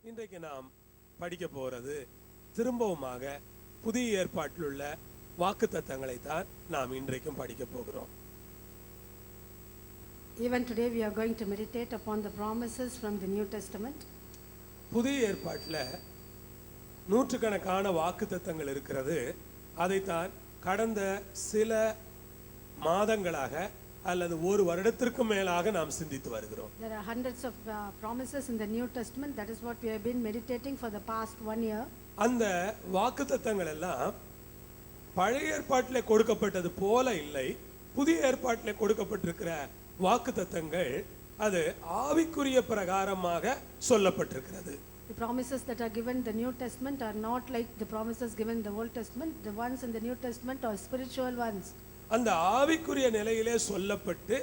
இன்றைக்கு நாம் படிக்க போறது திரும்பவுமாக புதிய ஏற்பாட்டில் உள்ள வாக்குத்தத்தங்களை தான் நாம் இன்றைக்கும் படிக்க போகிறோம். Even today we are going to meditate upon the promises from the New Testament. புதிய ஏற்பாட்டில் நூற்றுக்கணக்கான வாக்குத்தத்தங்கள் இருக்கிறது. அதைத்தான் கடந்த சில மாதங்களாக அல்லது ஒரு வருடத்திற்கு மேலாக நாம் சிந்தித்து வருகிறோம். There are hundreds of promises in the New Testament. That is what we have been meditating for the past 1 year. அந்த வாக்குத்தத்தங்கள் எல்லாம் பழைய ஏற்பாட்டிலே கொடுக்கப்பட்டது போல இல்லை. புதிய ஏற்பாட்டிலே கொடுக்கப்பட்டிருக்கிற வாக்குத்தத்தங்கள் அது ஆவிக்குரிய பிரகாரமாக சொல்லப்பட்டிருக்கிறது. The promises that are given in the New Testament are not like the promises given in the Old Testament. The ones in the New Testament are spiritual ones. அந்த ஆவிக்குரிய நிலையிலே சொல்லப்பட்டு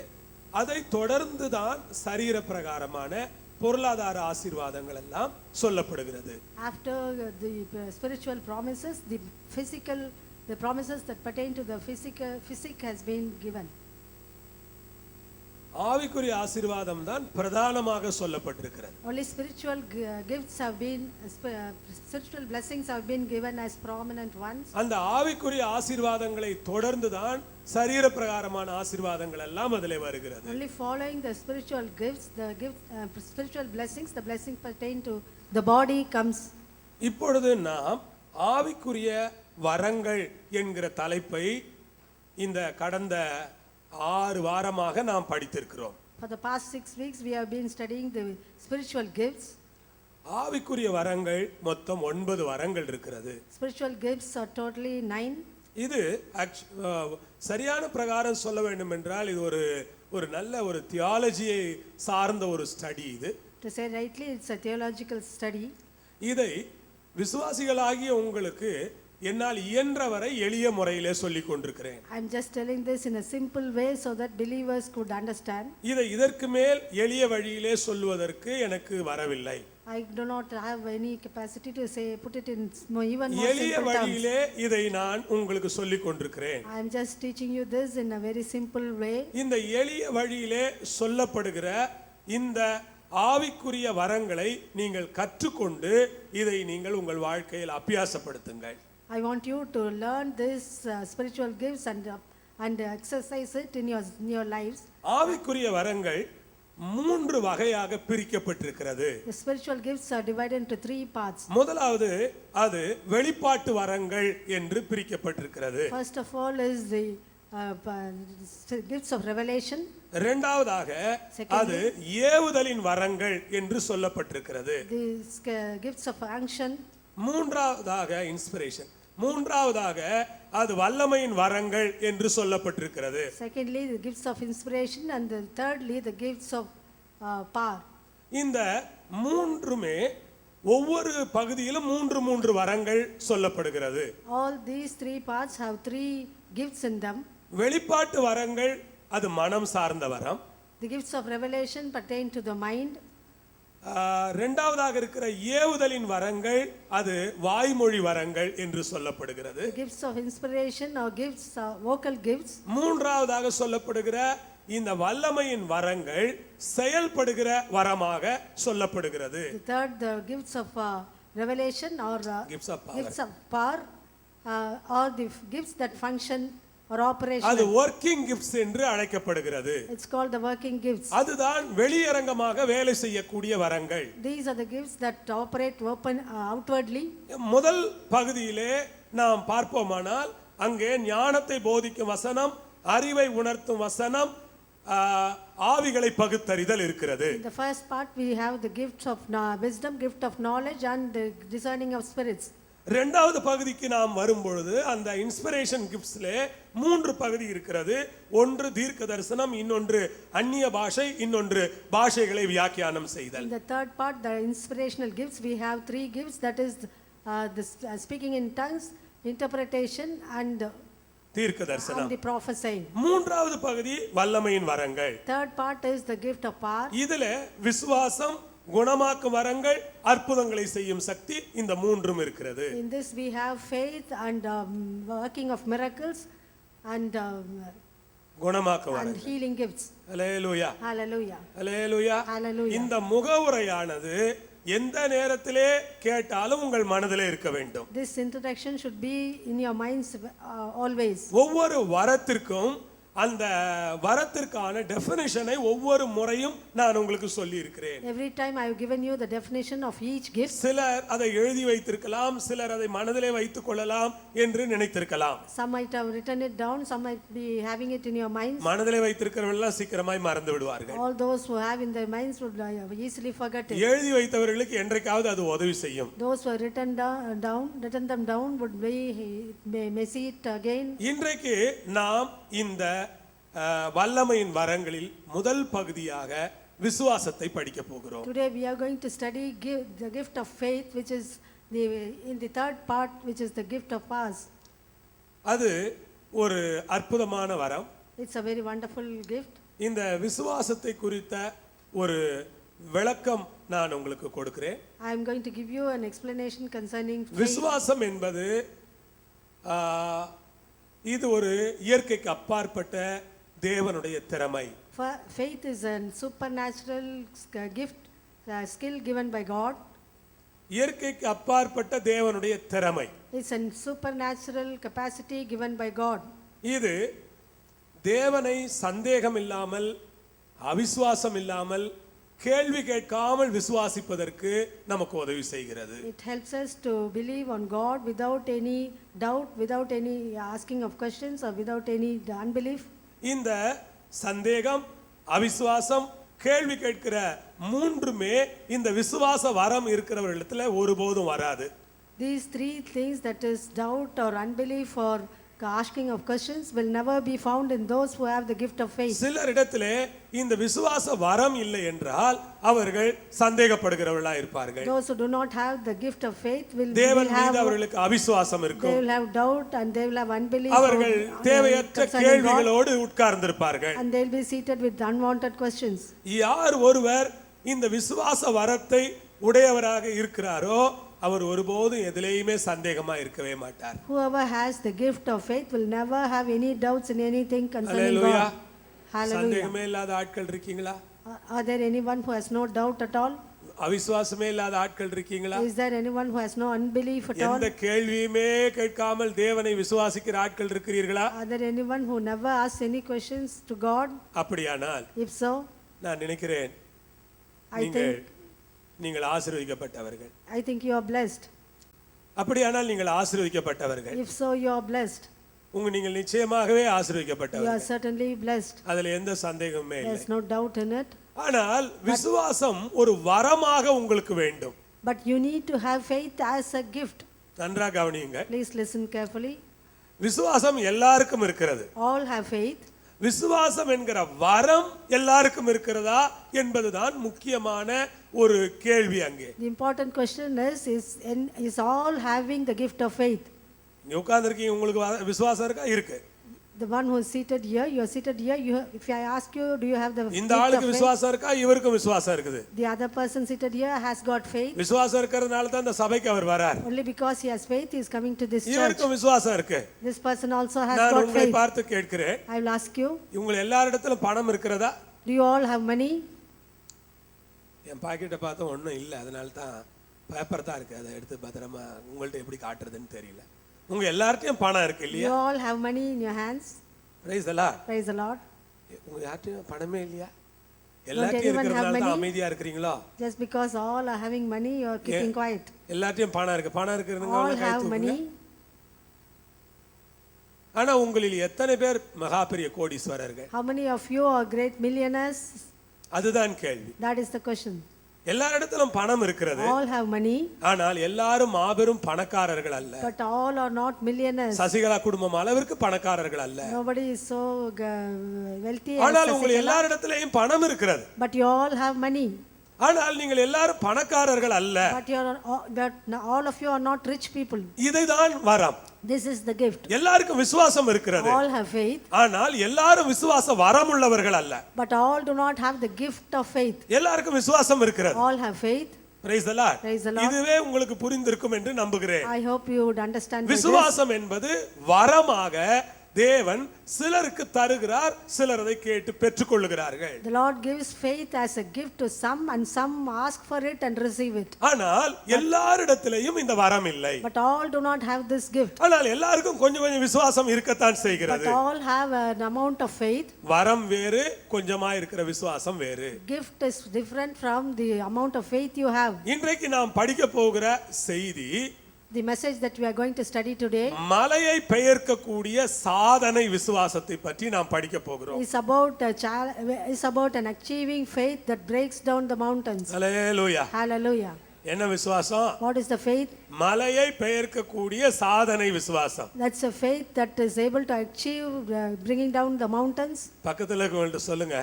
அதை தொடர்ந்து தான் சரீர பிரகாரமான பொருளாதார ஆசீர்வாதங்கள் எல்லாம் சொல்லப்படுகிறது. After the spiritual promises, the promises that pertain to the physique has been given. ஆவிக்குரிய ஆசீர்வாதம் தான் பிரதானமாக சொல்லப்பட்டிருக்கிறது. Only spiritual gifts have been spiritual blessings have been given as prominent ones. அந்த ஆவிக்குரிய ஆசீர்வாதங்களை தொடர்ந்து தான் சரீர பிரகாரமான ஆசீர்வாதங்கள் எல்லாம் அதிலே வருகிறது. Only following the spiritual gifts, spiritual blessings, the blessings pertain to the body comes. இப்பொழுது நாம் ஆவிக்குரிய வரங்கள் என்கிற தலைப்பை இந்த கடந்த 6 வாரமாக நாம் படித்திருக்கிறோம். For the past 6 weeks we have been studying the spiritual gifts. ஆவிக்குரிய வரங்கள் மொத்தம் 9 வரங்கள் இருக்கிறது. Spiritual gifts are totally 9. இது சரியான பிரகாரம் சொல்ல வேண்டும் என்றால் இது ஒரு நல்ல ஒரு தியாலஜியை சார்ந்த ஒரு ஸ்டடி. இது To say rightly, it's a theological study. இதை விசுவாசிகளாகிய உங்களுக்கு என்னால் இயன்றவரை எளிய முறையிலே சொல்லிக் கொண்டிருக்கிறேன். I'm just telling this in a simple way so that believers could understand. இதை இதற்கு மேல் எளிய வழியிலே சொல்லுவதற்கு எனக்கு வரவில்லை. I do not have any capacity to say put it in even more எளிய simple terms. வழியிலே இதை நான் உங்களுக்கு சொல்லிக் கொண்டிருக்கிறேன். I am just teaching you this in a very simple way. இந்த எளிய வழியிலே சொல்லப்படுகிற இந்த ஆவிக்குரிய வரங்களை நீங்கள் கற்றுக்கொண்டு இதை நீங்கள் உங்கள் வாழ்க்கையில் அபியாசப்படுத்துங்கள். I want you to learn this spiritual gifts and exercise it in your lives. ஆவிக்குரிய வரங்கள் 3 வகையாக பிரிக்கப்பட்டிருக்கிறது. The spiritual gifts are divided into 3 parts. முதலாவது அது வெளிப்பாட்டு வரங்கள் என்று பிரிக்கப்பட்டிருக்கிறது. First of all is the gifts of revelation. இரண்டாவதாக அது ஏவுதலின் வரங்கள் என்று சொல்லப்பட்டிருக்கிறது. The gifts of unction. மூன்றாவதாக இன்ஸ்பிரேஷன். மூன்றாவதாக அது வல்லமையின் வரங்கள் என்று சொல்லப்பட்டிருக்கிறது. Secondly, the gifts of inspiration, and thirdly, the gifts of power. இந்த மூன்றுமே ஒவ்வொரு பகுதியிலும் 3 வரங்கள் சொல்லப்படுகிறது. All these 3 parts have 3 gifts in them. வெளிப்பாட்டு வரங்கள் அது மனம் சார்ந்த வரம். The gifts of revelation pertain to the mind. இரண்டாவதாக இருக்கிற ஏவுதலின் வரங்கள் அது வாய்மொழி வரங்கள் என்று சொல்லப்படுகிறது. The gifts of inspiration or gifts vocal gifts. மூன்றாவதாக சொல்லப்படுகிற இந்த வல்லமையின் வரங்கள் செயல்படுகிற வரமாக சொல்லப்படுகிறது. The third, the gifts of revelation or gifts of power or the gifts that function or operation. அது working gifts என்று அழைக்கப்படுகிறது. It's called the working gifts. அதுதான் வெளியரங்கமாக வேலை செய்யக்கூடிய வரங்கள். These are the gifts that operate outwardly. முதல் பகுதியிலே நாம் பார்ப்போமானால் அங்கே ஞானத்தை போதிக்கும் வசனம், அறிவை உணர்த்தும் வசனம், ஆவிகளை பகுத்தறிதல் இருக்கிறது. In the first part we have the gifts of wisdom, gift of knowledge and the discerning of spirits. இரண்டாவது பகுதிக்கு நாம் வரும்பொழுது அந்த இன்ஸ்பிரேஷன் கிஃப்ட்ஸ்ல 3 பகுதி இருக்கிறது. ஒன்று தீர்க்க தரிசனம், இன்னொன்று அந்நிய பாஷை, இன்னொன்று பாஷைகளை வியாக்கியானம் செய்தல். In the third part, the inspirational gifts, we have 3 gifts, that is the speaking in tongues, interpretation and தீர்க்க தரிசனம், and the prophesying. மூன்றாவது பகுதி வல்லமையின் வரங்கள். Third part is the gift of power. இதுல விசுவாசம், குணமாக்கும் வரங்கள், அற்புதங்களை செய்யும் சக்தி, இந்த 3ம் இருக்கிறது. In this we have faith and working of miracles and குணமாக்கும் and வரங்கள். healing gifts. அல்லேலூயா Hallelujah. அல்லேலூயா. Hallelujah. இந்த முகவுரையானது எந்த நேரத்திலே கேட்டாலும் உங்கள் மனதிலே இருக்க வேண்டும். This introduction should be in your minds always. ஒவ்வொரு வரத்திற்கும் அந்த வரத்திற்கான டெஃபினிஷனை ஒவ்வொரு முறையும் நான் உங்களுக்கு சொல்லி இருக்கிறேன். Every time I have given you the definition of each gift. சிலர் அதை எழுதி வைத்திருக்கலாம், சிலர் அதை மனதிலே வைத்துக் கொள்ளலாம் என்று நினைத்திருக்கலாம். Some might have written it down, some might be having it in your minds. மனதிலே வைத்திருக்கிறவர்கள் எல்லாம் சீக்கிரமாய் மறந்து விடுவார்கள். All those who have in their minds would easily forget it. எழுதி வைத்தவர்களுக்கு என்றைக்காவது அது உதவி செய்யும். Those who have written them down would may see it again. இன்றைக்கு நாம் இந்த வல்லமையின் வரங்களில் முதல் பகுதியாக விசுவாசத்தை படிக்க போகிறோம். Today we are going to study the gift of faith, which is in the third part, which is the gift of powers. அது ஒரு அற்புதமான வரம். It's a very wonderful gift. இந்த விசுவாசத்தை குறித்த ஒரு விளக்கம் நான் உங்களுக்கு கொடுக்கிறேன். I am going to give you an explanation concerning faith. விசுவாசம் என்பது இது ஒரு இயற்கைக்கு அப்பாற்பட்ட தேவனுடைய திறமை. Faith is a supernatural gift, a skill given by God. இயற்கைக்கு அப்பாற்பட்ட தேவனுடைய திறமை. It's a supernatural capacity given by God. இது தேவனை சந்தேகம் இல்லாமல், அவிசுவாசம் இல்லாமல், கேள்வி கேட்காமல் விசுவாசிப்பதற்கு நமக்கு உதவி செய்கிறது. It helps us to believe on God without any doubt, without any asking of questions or without any unbelief. இந்த சந்தேகம், அவிசுவாசம், கேள்வி கேட்கிற மூன்றுமே இந்த விசுவாச வரம் இருக்கிறவர்களிடத்துல ஒருபோதும் வராது. These three things, that is doubt or unbelief or asking of questions, will never be found in those who have the gift of faith. சிலரிடத்திலே இந்த விசுவாச வரம் இல்லை என்றால் அவர்கள் சந்தேகப்படுகிறவர்களா இருப்பார்கள். Those who do not have the gift of faith will தேவன் have மீது அவர்களுக்கு அவிசுவாசம் they இருக்கும். will have doubt and they will have unbelief. அவர்கள் தேவையற்ற concerning God, கேள்விகளோடு உட்கார்ந்திருப்பார்கள். and they will be seated with unwanted questions. யார் ஒருவர் இந்த விசுவாச வரத்தை உடையவராக இருக்கிறாரோ அவர் ஒருபோதும் எதிலேயுமே சந்தேகமா இருக்கவே மாட்டார். Whoever has the gift of faith will never have any doubts in anything concerning Hallelujah. God. Hallelujah. சந்தேகமே இல்லாத ஆட்கள் இருக்கீங்களா? Are there anyone who has no doubt at all? அவிசுவாசமே இல்லாத ஆட்கள் இருக்கீங்களா? Is there anyone who has no unbelief at all? எந்த கேள்வியுமே கேட்காமல் தேவனை விசுவாசிக்கிற ஆட்கள் இருக்கிறீர்களா? Are there anyone who never asks any questions to God? அப்படியானால் If so, நான் நினைக்கிறேன் நீங்கள் ஆசீர்வதிக்கப்பட்டவர்கள். I think you are blessed. அப்படியானால் நீங்கள் ஆசீர்வதிக்கப்பட்டவர்கள். If so, you are blessed. நீங்கள் நிச்சயமாகவே You are ஆசீர்வதிக்கப்பட்டவர்கள். certainly blessed. அதுல எந்த சந்தேகமுமே இல்லை. There's no doubt in it. ஆனால் விசுவாசம் ஒரு வரமாக உங்களுக்கு வேண்டும். But you need to have faith as a gift. நன்றாக கவனியுங்க. Please listen carefully. விசுவாசம் எல்லாருக்கும் இருக்கிறது. All have faith. விசுவாசம் என்கிற வரம் எல்லாருக்கும் இருக்கிறதா என்பதுதான் முக்கியமான ஒரு கேள்வி அங்கே. The important question is all having the gift of faith? இங்க உட்கார்ந்திருக்கீங்க, உங்களுக்கு விசுவாசம் இருக்கா? இருக்கு. The one who is seated here, you are seated here, if I ask you, do you have the இந்த gift of ஆளுக்கு faith? விசுவாசம் இருக்கா? இவருக்கும் விசுவாசம் இருக்குது. The other person seated here has got faith. விசுவாசம் இருக்கிறதுனால தான் இந்த சபைக்கு அவர் வரார். Only because he has faith, he is coming to this church. இவருக்கும் விசுவாசம் இருக்கு. This person also has நான் got உங்களை faith. பார்த்து கேட்கிறேன், I will ask you, இவங்க எல்லாரிடத்திலும் பணம் இருக்கிறதா? do you all have money? என் பாக்கெட்டை பார்த்தா ஒன்றும் இல்லை, அதனால தான் பேப்பர் தான் இருக்கு, அதை எடுத்து பத்திரமா உங்கள்ட்ட எப்படி காட்டுறதுன்னு தெரியல. உங்க எல்லார்ட்டையும் பணம் இருக்கு You இல்லையா? all have money in your hands. Praise the Lord. Praise the Lord. உங்க யார்ட்டையும் பணமே இல்லையா? எல்லார்ட்டையும் anyone have இருக்கிறதுனால தான் money? அமைதியா இருக்கிறீங்களோ? Just because all are having money, you are keeping quiet. எல்லார்ட்டையும் பணம் இருக்கு. பணம் இருக்கிறவங்க All கை have தூக்குங்க. money. ஆனா உங்களில் எத்தனை பேர் மகா பெரிய கோடீஸ்வரர்கள்? How many of you are great millionaires? அதுதான் கேள்வி. That is the question. எல்லாரிடத்திலும் பணம் இருக்கிறது, All have money, ஆனால் எல்லாரும் மாபெரும் பணக்காரர்கள் அல்ல. but all are not millionaires. Sasikala குடும்பம் அளவிற்கு பணக்காரர்கள் அல்ல. Nobody is so wealthy as ஆனால் உங்கள் Sasikala, எல்லாரிடத்திலேயும் பணம் இருக்கிறது. but you all have money. ஆனால் நீங்கள் எல்லாரும் பணக்காரர்கள் அல்ல. But all of you are not rich people. இதைதான் வரம். This is the gift. எல்லாருக்கும் விசுவாசம் இருக்கிறது, All have faith, ஆனால் எல்லாரும் விசுவாச வரம் உள்ளவர்கள் அல்ல. but all do not have the gift of faith. எல்லாருக்கும் விசுவாசம் இருக்கிறது. All have faith. Praise the Lord. Praise the Lord. இதுவே உங்களுக்கு புரிந்திருக்கும் என்று நம்புகிறேன். I hope you would understand by this. விசுவாசம் என்பது வரமாக தேவன் சிலருக்கு தருகிறார், சிலர் அதை கேட்டு பெற்றுக்கொள்ளுகிறார்கள். The Lord gives faith as a gift to some, and some ask for it and receive it. ஆனால் எல்லாரிடத்திலேயும் இந்த வரம் இல்லை. But all do not have this gift. ஆனால் எல்லாருக்கும் கொஞ்சம் கொஞ்சம் விசுவாசம் இருக்கத்தான் செய்கிறது. But all have an amount of faith. வரம் வேறு, கொஞ்சமா இருக்கிற விசுவாசம் வேறு. Gift is different from the amount of faith you have. இன்றைக்கு நாம் படிக்க போகிற செய்தி, The message that we are going to study today மலையை பெயர்க்கக்கூடிய சாதனை விசுவாசத்தை பற்றி நாம் படிக்க போகிறோம். is about an achieving faith that breaks down the mountains. Hallelujah. Hallelujah. என்ன விசுவாசம்? What is the faith? மலையை பெயர்க்கக்கூடிய சாதனை விசுவாசம். That's a faith that is able to achieve bringing down the mountains. பக்கத்துல இருக்கவங்கள்ட்ட சொல்லுங்க,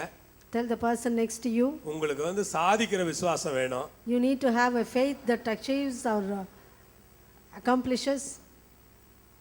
Tell the person next to you, உங்களுக்கு சாதிக்கிற விசுவாசம் வேணும். you need to have a faith that achieves or accomplishes.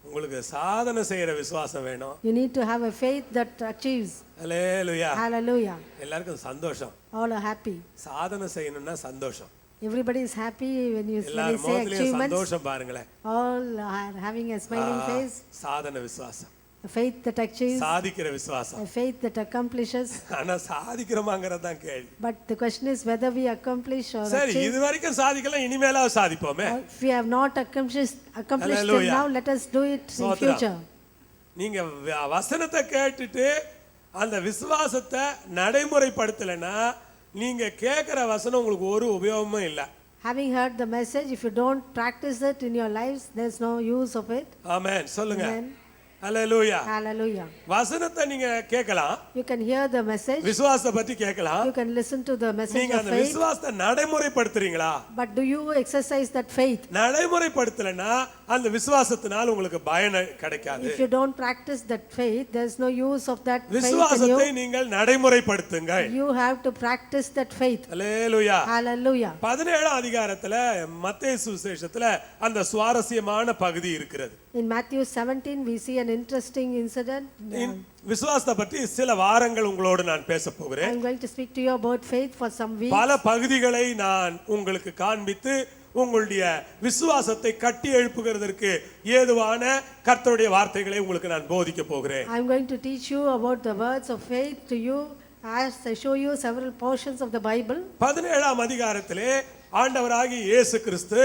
உங்களுக்கு சாதனை செய்யற விசுவாசம் வேணும். You need to have a faith that achieves. Hallelujah. Hallelujah. எல்லாருக்கும் சந்தோஷம். All are happy. சாதனை செய்யணும்னா சந்தோஷம். Everybody is happy when you எல்லார் say முகத்திலயும் achievements. சந்தோஷம் பாருங்களேன். All are having a smiling face. சாதனை விசுவாசம், A faith that achieves. சாதிக்கிற விசுவாசம். A faith that accomplishes. ஆனா சாதிக்கிறோமாங்கறது தான் கேள்வி. But the question is whether we accomplish or சரி, achieve. இது வரைக்கும் சாதிக்கல, இனிமேலா சாதிப்போமே. If we have not accomplished till Hallelujah. now, let us do it in ஸ்தோத்திரம். future. நீங்க வசனத்தை கேட்டுட்டு அந்த விசுவாசத்தை நடைமுறைப்படுத்தலைன்னா நீங்க கேட்கிற வசனம் உங்களுக்கு ஒரு உபயோகமும் இல்லை. Having heard the message, if you don't practice it in your lives, there's no use of it. ஆமென். சொல்லுங்க. Amen. ஹல்லேலூயா. Hallelujah. வசனத்தை நீங்க கேட்கலாம், You can hear the message. விசுவாசத்தை பற்றி கேட்கலாம். You can listen to the message நீங்க of அந்த faith. விசுவாசத்தை நடைமுறைப்படுத்துறீங்களா? But do you exercise that faith? நடைமுறைப்படுத்தலைன்னா அந்த விசுவாசத்தினால் உங்களுக்கு பயன் கிடைக்காது. If you don't practice that faith, there's no use of that faith in விசுவாசத்தை you. நீங்கள் நடைமுறைப்படுத்துங்கள். You have to practice that faith. Hallelujah. Hallelujah. 17ஆம் அதிகாரத்துல மத்தேயு சுவிசேஷத்துல அந்த சுவாரஸ்யமான பகுதி இருக்கிறது. In Matthew 17, we see an interesting incident. விசுவாசத்தை பற்றி சில வாரங்கள் உங்களோடு நான் பேச போகிறேன். I'm going to speak to you about faith for some weeks. பல பகுதிகளை நான் உங்களுக்கு காண்பித்து உங்களுடைய விசுவாசத்தை கட்டி எழுப்புகிறதற்கு ஏதுவான கர்த்தருடைய வார்த்தைகளை உங்களுக்கு நான் போதிக்க போகிறேன். I'm going to teach you about the words of faith to you as I show you several portions of the Bible. 17ஆம் அதிகாரத்திலே ஆண்டவராகிய இயேசு கிறிஸ்து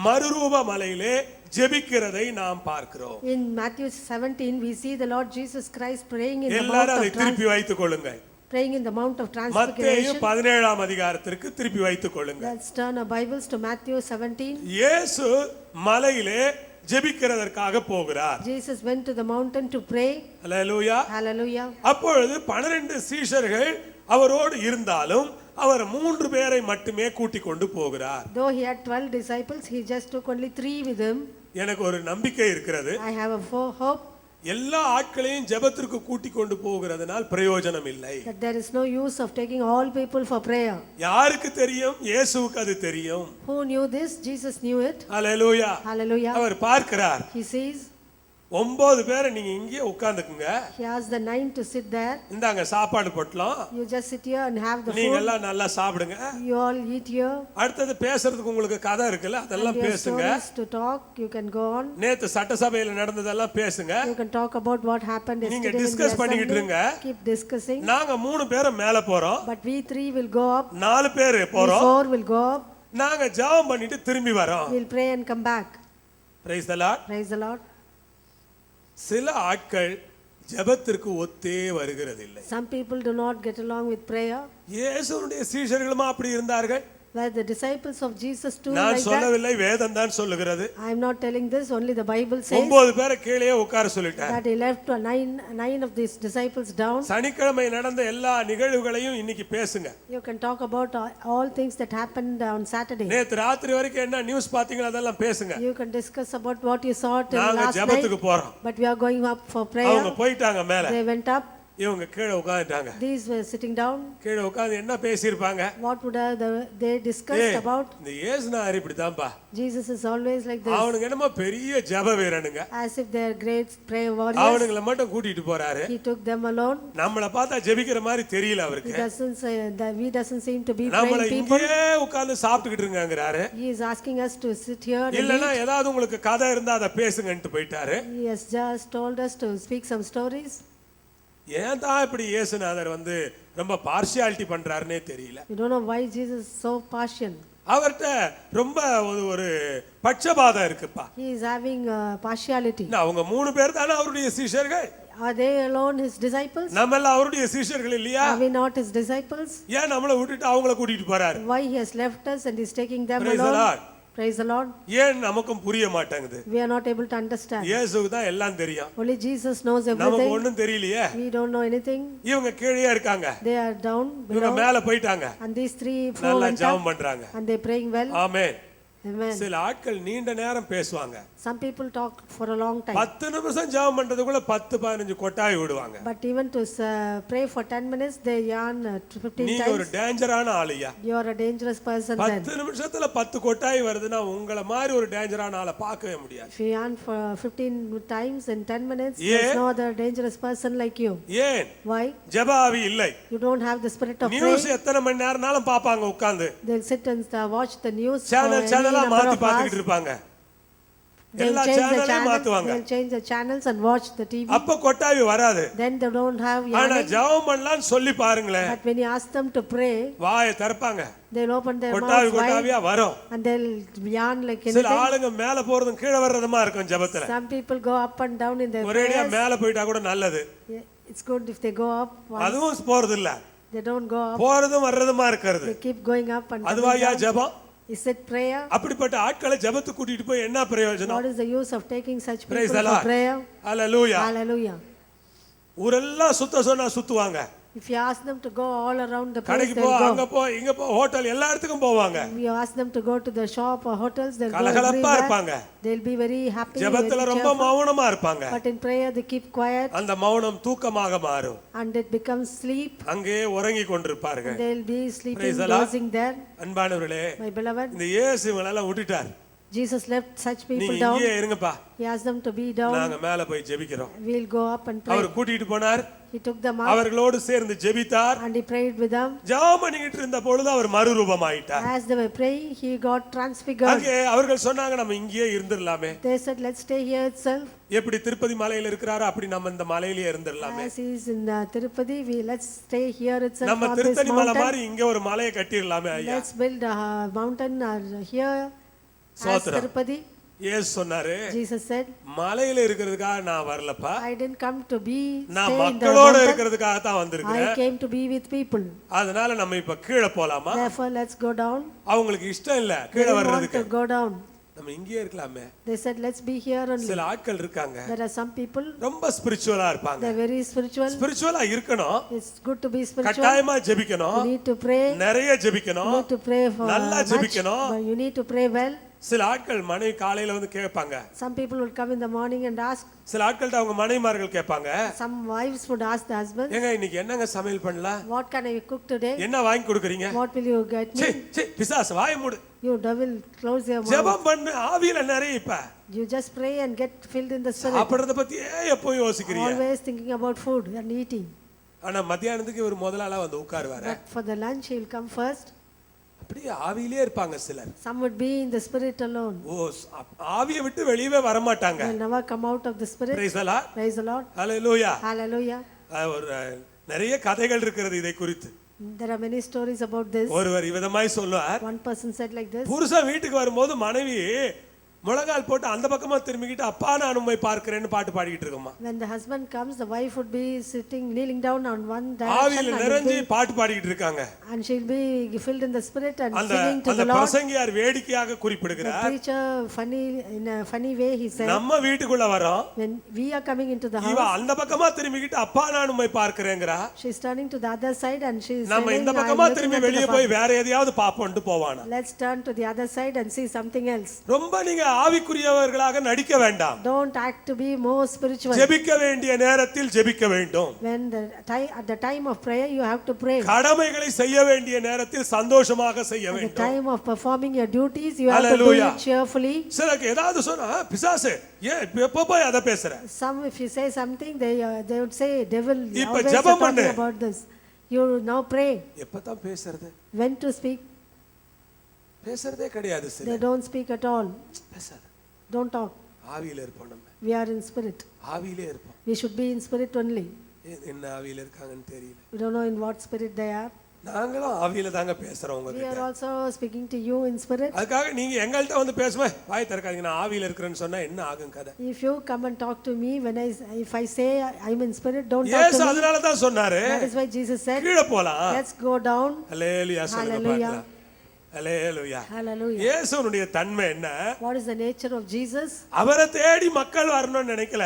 மறுரூப மலையிலே ஜெபிக்கிறதை நாம் பார்க்கிறோம். In Matthew 17, we see the Lord Jesus Christ praying in the எல்லாரும் அதை Mount of திருப்பி வைத்துக் கொள்ளுங்க. praying in the Mount of மத்தேயு Transfiguration. 17ஆம் அதிகாரத்திற்கு திருப்பி வைத்துக் கொள்ளுங்க. Let's turn our Bibles to Matthew 17. இயேசு மலையிலே ஜெபிக்கிறதற்காக போகிறார். Jesus went to the mountain to pray. Hallelujah. Hallelujah. அப்பொழுது 12 சீஷர்கள் அவரோடு இருந்தாலும் அவர் 3 பேரை மட்டுமே கூட்டிக் கொண்டு போகிறார். Though he had 12 disciples, he just took only 3 with him. எனக்கு ஒரு நம்பிக்கை இருக்கிறது, I have a hope எல்லா ஆட்களையும் ஜெபத்திற்கு கூட்டிக் கொண்டு போகிறதுனால் பிரயோஜனம் இல்லை. that there is no use of taking all people for prayer. யாருக்கு தெரியும்? இயேசுவுக்கு அது தெரியும். Who knew this? Jesus knew it. Hallelujah. Hallelujah. அவர் பார்க்கிறார். He sees. 9 பேரை நீங்க இங்கே உட்கார்ந்துக்குங்க. He asked the 9 to sit there. இந்தாங்க சாப்பாடு போட்டலாம், You just sit here and have the நீங்க food. எல்லாம் நல்லா சாப்பிடுங்க. You all eat here. அடுத்தது பேசுறதுக்கு உங்களுக்கு கதை இருக்குல்ல, அதெல்லாம் And you have பேசுங்க. stories to talk. You can go on. நேத்து சட்டசபையில நடந்ததெல்லாம் பேசுங்க. You can talk about what happened நீங்க yesterday in the டிஸ்கஸ் பண்ணிக்கிட்டு assembly. இருங்க. Keep discussing. நாங்க 3 பேரும் மேல போறோம், But we 3 will go up. 4 பேர் We போறோம். 4 will go up. நாங்க ஜெபம் பண்ணிட்டு திரும்பி வரோம். We'll pray and come back. Praise the Lord. Praise the Lord. சில ஆட்கள் ஜெபத்திற்கு ஒத்தே வருகிறதில்லை. Some people do not get along with prayer. இயேசுவுடைய சீஷர்களும் அப்படி இருந்தார்கள். Were the disciples of Jesus too நான் like that? சொல்லவில்லை, வேதம் தான் சொல்லுகிறது. I am not telling this, only the Bible says 9 பேரை கீழே உட்கார சொல்லிட்டார். that he left 9 of these disciples down. சனிக்கிழமை நடந்த எல்லா நிகழ்வுகளையும் இன்னைக்கு பேசுங்க. You can talk about all things that happened on Saturday. நேத்து ராத்திரி வரைக்கும் என்ன நியூஸ் பாத்தீங்களா, அதெல்லாம் பேசுங்க. You can discuss about what you saw till நாங்க last ஜெபத்துக்கு night. போறோம். But we are going up for prayer. அவங்க போயிட்டாங்க மேல. They went up. இவங்க கீழே உட்கார்ந்துட்டாங்க. These were sitting down. கீழே உட்கார்ந்து என்ன பேசியிருப்பாங்க? What would they discussed about? இந்த இயேசுநாதர் இப்படிதான்பா, Jesus is always like this. அவனுங்க என்னமோ பெரிய ஜெப வீரனுங்க, As if they are great prayer warriors. அவனுங்களை மட்டும் கூட்டிட்டு போறாரு. He took them alone. நம்மள பார்த்தா ஜெபிக்கிற மாதிரி தெரியல அவருக்கு. He doesn't say that we doesn't seem to be நம்மள praying people. இங்கேயே உட்கார்ந்து சாப்பிட்டுக்கிட்டு இருங்கங்கறாரு. He is asking us to sit here and இல்லனா eat. ஏதாவது உங்களுக்கு கதை இருந்தா அத பேசுங்கன்னு போயிட்டாரு. He has just told us to speak some stories. ஏன் தான் இப்படி இயேசுநாதர் வந்து ரொம்ப பார்ஷியாலிட்டி பண்றாருன்னே தெரியல. We don't know why Jesus is so partial. அவர்ட்ட ரொம்ப ஒரு பட்சபாதம் இருக்குப்பா. He is having partiality. அவங்க 3 பேர் தானே அவருடைய சீஷர்கள். Are they alone his disciples? நம்ம எல்லாம் அவருடைய சீஷர்கள் இல்லையா? Are we not his disciples? ஏன் நம்மள விட்டுட்டு அவங்கள கூட்டிட்டு போறாரு? Why he has left us and is taking them Praise the alone? Lord. Praise the Lord. ஏன் நமக்கும் புரிய மாட்டேங்குது? We are not able to understand. இயேசுவுக்கு தான் எல்லாம் தெரியும். Only Jesus knows நமக்கு everything. ஒண்ணும் தெரியலையே. We don't know anything. இவங்க கீழே இருக்காங்க, They are down இவங்க below. மேல போயிட்டாங்க, And these 3, 4 நல்லா went ஜெபம் up பண்றாங்க. and they praying well. Amen. Amen. சில ஆட்கள் நீண்ட நேரம் பேசுவாங்க. Some people talk for a long time. 10 நிமிஷம் ஜெபம் பண்றதுக்குள்ள 10-15 கொட்டாய் விடுவாங்க. But even to pray for 10 minutes, they yarn 15 நீங்க ஒரு times. டேஞ்சரான ஆளுயா. You are a dangerous person then. 10 நிமிஷத்துல 10 கொட்டாய் வருதுன்னா உங்கள மாதிரி ஒரு டேஞ்சரான ஆளை பார்க்கவே முடியாது. If you yarn for 15 times in 10 minutes, Yeah. there's no other dangerous person like you. ஏன்? Why? ஜெப ஆவி இல்லை. You don't have the spirit of news prayer. எத்தனை மணி நேரம்னாலும் பாப்பாங்க உட்கார்ந்து. They'll sit and watch the news for channel any சேனலா number மாத்தி of பார்த்துக்கிட்டு hours. இருப்பாங்க. They'll எல்லா change the சேனலையும் channels. மாத்துவாங்க. They'll change the channels and watch the TV. அப்ப கொட்டாவி வராது. Then they don't have ஆனா yarning. ஜெபம் பண்ணலாம்னு சொல்லி பாருங்களேன், But when you ask them to pray, வாயை திறப்பாங்க, they'll open their கொட்டாவி mouths wide கொட்டாவியா வரும். and they'll yarn like சில anything. ஆளுங்க மேல போறதும் கீழே வர்றதுமா இருக்கும் ஜெபத்துல. Some people go up and down in their ஒரேடியா prayers. மேல போயிட்டா கூட நல்லது. Yeah, it's good if they go up once. அதுவும் போறது இல்ல, They don't go up. போறதும் வர்றதுமா இருக்கிறது. They keep going up and coming அதுவாயா down. ஜெபம்? Is it prayer? அப்படிப்பட்ட ஆட்களை ஜெபத்துக்கு கூட்டிட்டு போய் என்ன பிரயோஜனம்? What is the use of taking such people Praise the for Lord. prayer? Hallelujah. Hallelujah. ஊரெல்லாம் சுத்த சொன்னா சுத்துவாங்க. If you ask them to go all around the place, கடைக்கு போ, they'll அங்க go. போ, இங்க போ, ஹோட்டல் எல்லா இடத்துக்கும் போவாங்க. If you ask them to go to the shop or hotels, they'll go கலகலப்பா everywhere. இருப்பாங்க. They'll be very happy, very ஜெபத்துல ரொம்ப cheerful. மௌனமா இருப்பாங்க. But in prayer, they keep quiet அந்த மௌனம் தூக்கமாக மாறும். and it becomes sleep. அங்கே உறங்கி கொண்டிருப்பார்கள். They'll be sleeping, Praise the Lord. dozing there. அன்பானவர்களே, My beloved, இந்த இயேசு இவங்களெல்லாம் விட்டுட்டார். Jesus left such people நீங்க down. இங்கே இருங்கப்பா, He asked them to be down. நாங்க மேல போய் ஜெபிக்கிறோம். We'll go up and pray. அவர் கூட்டிட்டு போனார், He took them up அவர்களோடு சேர்ந்து ஜெபித்தார். and he prayed with them. ஜெபம் பண்ணிக்கிட்டு இருந்த பொழுது அவர் மறுரூபமாயிட்டார். As they were praying, he got transfigured. அங்கே அவர்கள் சொன்னாங்க, நம்ம இங்கேயே இருந்திரலாமே. They said, let's stay here itself. எப்படி திருப்பதி மலையில இருக்கிறாரோ அப்படி நம்ம இந்த மலையிலேயே இருந்திரலாமே. As he is in Tirupati, let's stay here itself நம்ம on this திருத்தணி மலை mountain. மாதிரி இங்க ஒரு மலையை கட்டிரலாமே ஐயா. Let's build a mountain here as ஸ்தோத்திரம். Tirupati. இயேசு சொன்னாரு, Jesus said, மலையில இருக்கிறதுக்காக நான் வரலப்பா, I didn't come to be நான் stay in the மக்களோட mountain. இருக்கிறதுக்காக தான் I வந்திருக்கிறேன். came to be with people. அதனால நம்ம இப்ப கீழே போலாமா? Therefore, let's go down. அவங்களுக்கு இஷ்டம் இல்ல They கீழே didn't want வர்றதுக்கு. to go down. நம்ம இங்கேயே இருக்கலாமே. They said, let's be here only. சில ஆட்கள் இருக்காங்க, There are some people, ரொம்ப ஸ்பிரிச்சுவலா இருப்பாங்க. they're very spiritual. ஸ்பிரிச்சுவலா இருக்கணும், It's good to be spiritual. கட்டாயமா ஜெபிக்கணும், You need to pray. நிறைய You ஜெபிக்கணும், need to pray for நல்லா much, ஜெபிக்கணும். but you need to pray well. சில ஆட்கள் மனைவி காலையில வந்து கேட்பாங்க, Some people will come in the morning and ask. சில ஆட்கள்ட்ட அவங்க மனைவிமார்கள் கேட்பாங்க, Some wives would ask the husband, ஏங்க இன்னைக்கு என்னங்க சமையல் பண்ணலாம், what can I cook today? என்ன வாங்கி கொடுக்குறீங்க? What will you get sea, me? சீ, பிசாசு வாயை மூடு. You devil, close your mouth. ஜெபம் பண்ணு, ஆவியில நிறைய இப்ப You just pray and get filled in the spirit. சாப்பிடுறத பத்தியே எப்போ யோசிக்கிறீங்க? Always thinking about food and eating. ஆனா மத்தியானத்துக்கு ஒரு முதலாளா வந்து உட்காருவாரு, But for the lunch, he will come first. அப்படியே ஆவியிலே இருப்பாங்க சிலர். Some would be in the spirit alone. ஓ, ஆவியை விட்டு வெளியவே வர மாட்டாங்க. They'll never come out of the spirit. Praise the Lord. Praise the Lord. Hallelujah. Hallelujah. ஒரு நிறைய கதைகள் இருக்கிறது இதை குறித்து. There are many stories about this. ஒருவர் இவ்விதமாய் சொல்லுவார், One person said like this. புருஷன் வீட்டுக்கு வரும்போது மனைவி முழங்கால் போட்டு அந்த பக்கமா திரும்பிக்கிட்டு அப்பா நான் உம்மை பார்க்கிறேன்னு பாட்டு பாடிக்கிட்டு இருக்குமா. When the husband comes, the wife would be sitting, kneeling down on one ஆவியில direction நிறைஞ்சு பாட்டு பாடிக்கிட்டு இருக்காங்க. and she'll be filled in the spirit and அந்த singing to அந்த the Lord. பிரசங்கியார் வேடிக்கையாக The குறிப்பிடுகிறார், preacher, funny in a funny way, he said, நம்ம வீட்டுக்குள்ள வரோம், when we are coming into the இவ house, அந்த பக்கமா திரும்பிக்கிட்டு அப்பா நான் உம்மை பார்க்கிறேங்கிறா, she's turning to the other side and she's நம்ம saying, இந்த "I'm பக்கமா looking திரும்பி at the வெளியே போய் வேற எதையாவது பாப்போம்ட்டு போவானா. Let's turn to the other side and see something else." ரொம்ப நீங்க ஆவிக்குரியவர்களாக நடிக்க வேண்டாம். Don't act to be more spiritual. ஜெபிக்க வேண்டிய நேரத்தில் ஜெபிக்க வேண்டும். When at the time of prayer, you have to pray. கடமைகளை செய்ய வேண்டிய நேரத்தில் சந்தோஷமாக செய்ய At the வேண்டும். time of performing your duties, you have to do Hallelujah. it cheerfully. சிலருக்கு ஏதாவது சொன்னா பிசாசு ஏன் எப்ப போய் அதை பேசுற? Some, if you say something, they would say, devil, இப்ப always ஜெபம் talking பண்ணு. about this. You now pray. எப்பதான் பேசுறது? When to speak? பேசுறதே கிடையாது. They சிலர் don't speak at all. பேசாத. Don't talk. ஆவியில இருப்போம் நம்ம. We are in spirit. ஆவியிலே இருப்போம். We should be in spirit only. என்ன ஆவியில இருக்காங்கன்னு தெரியல. We don't know in what spirit they are. நாங்களும் ஆவியில தாங்க பேசுறோம் We உங்ககிட்ட. are also speaking to you in spirit. அதுக்காக நீங்க எங்கள்கிட்ட வந்து பேசுமே வாய் திறக்காதீங்க நான் ஆவியில இருக்கிறேன்னு சொன்னா என்ன ஆகும் கதை? If you come and talk to me if I say I'm in spirit, don't talk இயேசு to me. அதனால தான் சொன்னாரு That is why Jesus said, கீழ போலாம். let's go down. ஹல்லேலூயா சொல்லுங்க Hallelujah. பார்க்கலாம். ஹல்லேலூயா. Hallelujah. இயேசுனுடைய தன்மை என்ன? What is the nature of Jesus? அவரை தேடி மக்கள் வரணும்னு நினைக்கல,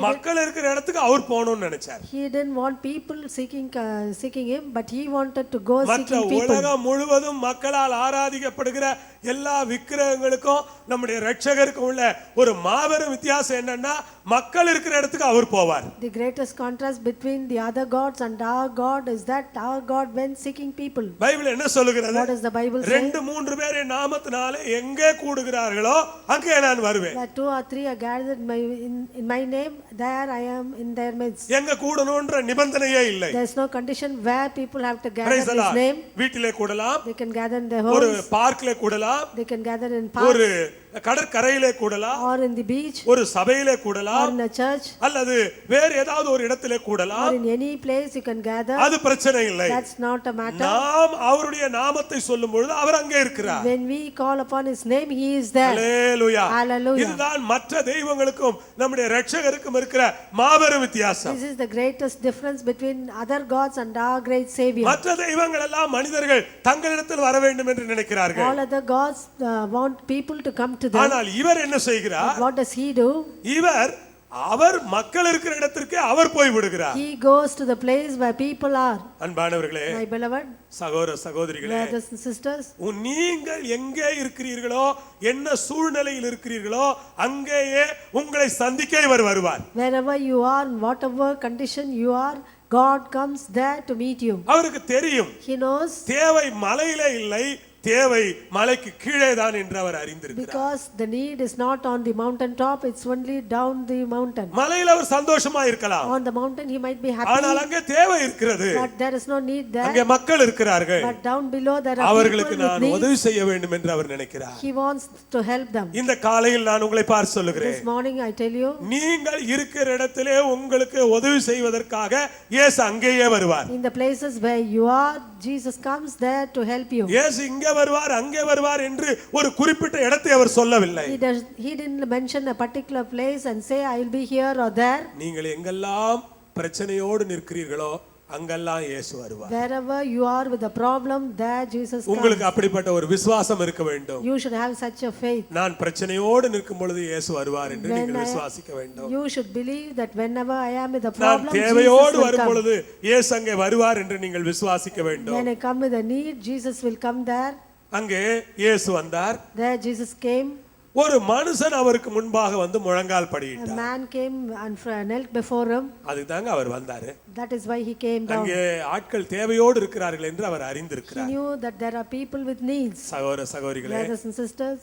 மக்கள் இருக்கிற இடத்துக்கு அவர் போகணும்னு நினைச்சார். He didn't want people seeking him, but he wanted to go மற்ற seeking people. உலகம் முழுவதும் மக்களால் ஆராதிக்கப்படுகிற எல்லா விக்கிரகங்களுக்கும் நம்முடைய இரட்சகருக்கும் உள்ள ஒரு மாபெரும் வித்தியாசம் என்னன்னா மக்கள் இருக்கிற இடத்துக்கு அவர் போவார். The greatest contrast between the other gods and our God is that our God went seeking people. Bible என்ன சொல்லுகிறது? What does the Bible say? 2-3 பேர் என் நாமத்தினாலே எங்கே கூடுகிறார்களோ அங்கே நான் வருவேன். That 2 or 3 are gathered in my name, there I am in their midst. எங்க கூடணும்ன்ற நிபந்தனையே இல்லை. There is no condition where people have to gather Praise in the his Lord. name. வீட்டிலே கூடலாம், They can gather in their ஒரு homes. பார்க்ல கூடலாம், They can gather in ஒரு parks கடற்கரையிலே கூடலாம், or in the beach ஒரு சபையிலே or கூடலாம், in a church அல்லது வேற ஏதாவது ஒரு இடத்திலே or கூடலாம். in any place you can gather. அது பிரச்சனை இல்லை. That's not a matter. நாம் அவருடைய நாமத்தை சொல்லும் பொழுது அவர் அங்கே இருக்கிறார். When we call upon his name, he is there. Hallelujah. Hallelujah. இதுதான் மற்ற தெய்வங்களுக்கும் நம்முடைய இரட்சகருக்கும் இருக்கிற மாபெரும் வித்தியாசம். This is the greatest difference between other gods and our great Savior. மற்ற தெய்வங்கள் எல்லாம் மனிதர்கள் தங்களிடத்தில் வர வேண்டும் என்று நினைக்கிறார்கள். All other gods want people to come to them. ஆனால் இவர் என்ன செய்கிறார்? What does he do? அவர் மக்கள் இருக்கிற இடத்திற்கு அவர் போய் விடுகிறார். He goes to the place where people are. அன்பானவர்களே, My beloved சகோதர சகோதரிகளே, brothers and sisters, நீங்கள் எங்கே இருக்கிறீர்களோ என்ன சூழ்நிலையில் இருக்கிறீர்களோ அங்கேயே உங்களை சந்திக்க இவர் வருவார். wherever you are, in whatever condition you are, God comes there to meet you. அவருக்கு தெரியும் He knows, தேவை மலையிலே இல்லை, தேவை மலைக்கு கீழே தான் என்று அவர் அறிந்திருக்கிறார். because the need is not on the mountain top, it's only down the mountain. மலையில அவர் சந்தோஷமா இருக்கலாம், On the mountain he might be happy, ஆனால் அங்கே தேவை இருக்கிறது, but there is no need அங்கே there. மக்கள் இருக்கிறார்கள், But down below there are அவர்களுக்கு people with நான் needs. உதவி செய்ய வேண்டும் என்று அவர் நினைக்கிறார். He wants to help them. இந்த காலையில் நான் உங்களை பார்த்து சொல்லுகிறேன், This morning I tell you, நீங்கள் இருக்கிற இடத்திலே உங்களுக்கு உதவி செய்வதற்காக இயேசு அங்கேயே வருவார். in the places where you are, Jesus comes there to help you. இயேசு இங்கே வருவார் அங்கே வருவார் என்று ஒரு குறிப்பிட்ட இடத்தை அவர் சொல்லவில்லை. He didn't mention a particular place and say I will be here or there. நீங்கள் எங்கெல்லாம் பிரச்சனையோடு நிற்கிறீர்களோ அங்கெல்லாம் இயேசு வருவார். Wherever you are with a problem, there Jesus comes. உங்களுக்கு அப்படிப்பட்ட ஒரு விசுவாசம் இருக்க வேண்டும். You should have such a faith. நான் பிரச்சனையோடு நிற்கும் பொழுது இயேசு வருவார் என்று நீங்கள் விசுவாசிக்க வேண்டும். You should believe that whenever I am with a நான் problem, Jesus தேவையோடு will வரும் come. பொழுது இயேசு அங்கே வருவார் என்று நீங்கள் விசுவாசிக்க வேண்டும். When I come with a need, Jesus will come there. அங்கே இயேசு வந்தார். There Jesus came. ஒரு மனுஷன் அவருக்கு முன்பாக வந்து முழங்கால் A படியிட்டார். man came and knelt before him. அதுதாங்க அவர் வந்தாரு. That is why he came down. அங்கே ஆட்கள் தேவையோடு இருக்கிறார்கள் என்று அவர் He அறிந்திருக்கிறார். knew that there are people with needs. சகோதர சகோதரிகளே, Brothers and sisters,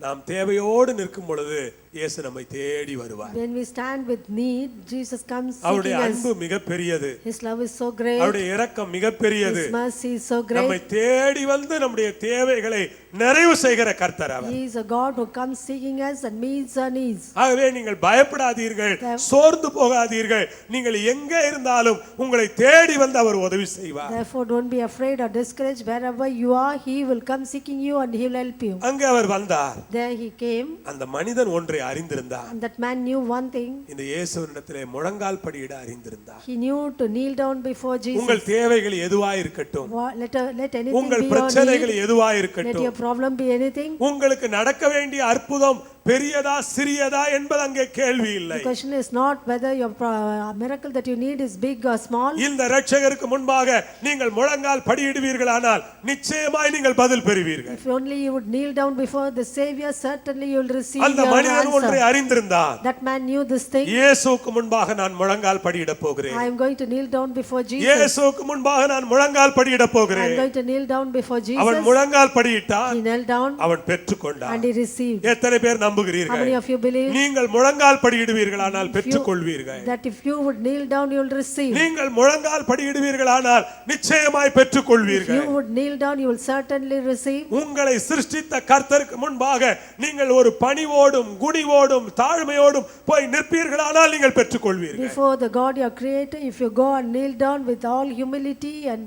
நாம் தேவையோடு நிற்கும் பொழுது இயேசு நம்மை தேடி வருவார். when we stand with need, Jesus comes அவருடைய seeking us. அன்பு மிக பெரியது, His love is so great. அவருடைய இரக்கம் மிக பெரியது. His mercy is so நம்மை great. தேடி வந்து நம்முடைய தேவைகளை நிறைவு செய்கிற கர்த்தர் அவர். He is a God who comes seeking us and meets our needs. ஆகவே நீங்கள் பயப்படாதீர்கள், சோர்ந்து போகாதீர்கள். நீங்கள் எங்கே இருந்தாலும் உங்களை தேடி வந்து அவர் உதவி செய்வார். Therefore don't be afraid or discouraged. Wherever you are, he will come seeking you and he will help you. அங்கே அவர் வந்தார். There he came. அந்த மனிதன் ஒன்றை அறிந்திருந்தார். And that man knew one thing. இந்த இயேசுவினிடத்திலே முழங்கால் படியிட அறிந்திருந்தார். He knew to kneel down before Jesus. உங்கள் தேவைகள் எதுவாய் இருக்கட்டும், Let anything உங்கள் be your பிரச்சனைகள் need. எதுவாய் Let இருக்கட்டும், your problem be anything. உங்களுக்கு நடக்க வேண்டிய அற்புதம் பெரியதா சிறியதா என்பது அங்கே கேள்வி இல்லை. The question is not whether your miracle that you need is big or small. இந்த இரட்சகருக்கு முன்பாக நீங்கள் முழங்கால் படியிடுவீர்களானால் நிச்சயமாய் நீங்கள் பதில் பெறுவீர்கள். If only you would kneel down before the Savior, certainly you will receive அந்த your மனிதன் ஒன்றை answer. அறிந்திருந்தான். That man knew this thing. இயேசுவுக்கு முன்பாக நான் முழங்கால் படியிட போகிறேன். I am going to kneel down before Jesus. இயேசுவுக்கு முன்பாக நான் முழங்கால் படியிட I போகிறேன். am going to kneel down before அவன் Jesus. முழங்கால் படியிட்டான், He knelt down அவன் பெற்றுக்கொண்டான். and he received. எத்தனை பேர் How நம்புகிறீர்கள்? many of you believe நீங்கள் முழங்கால் படியிடுவீர்களானால் பெற்றுக்கொள்வீர்கள். that if you would kneel down you will receive? நீங்கள் முழங்கால் படியிடுவீர்களானால் நிச்சயமாய் If பெற்றுக்கொள்வீர்கள். you would kneel down you will certainly receive. உங்களை சிருஷ்டித்த கர்த்தருக்கு முன்பாக நீங்கள் ஒரு பணிவோடும் குணிவோடும் தாழ்மையோடும் போய் நிற்பீர்களானால் நீங்கள் பெற்றுக்கொள்வீர்கள். Before the God your creator, if you go and kneel down with all humility and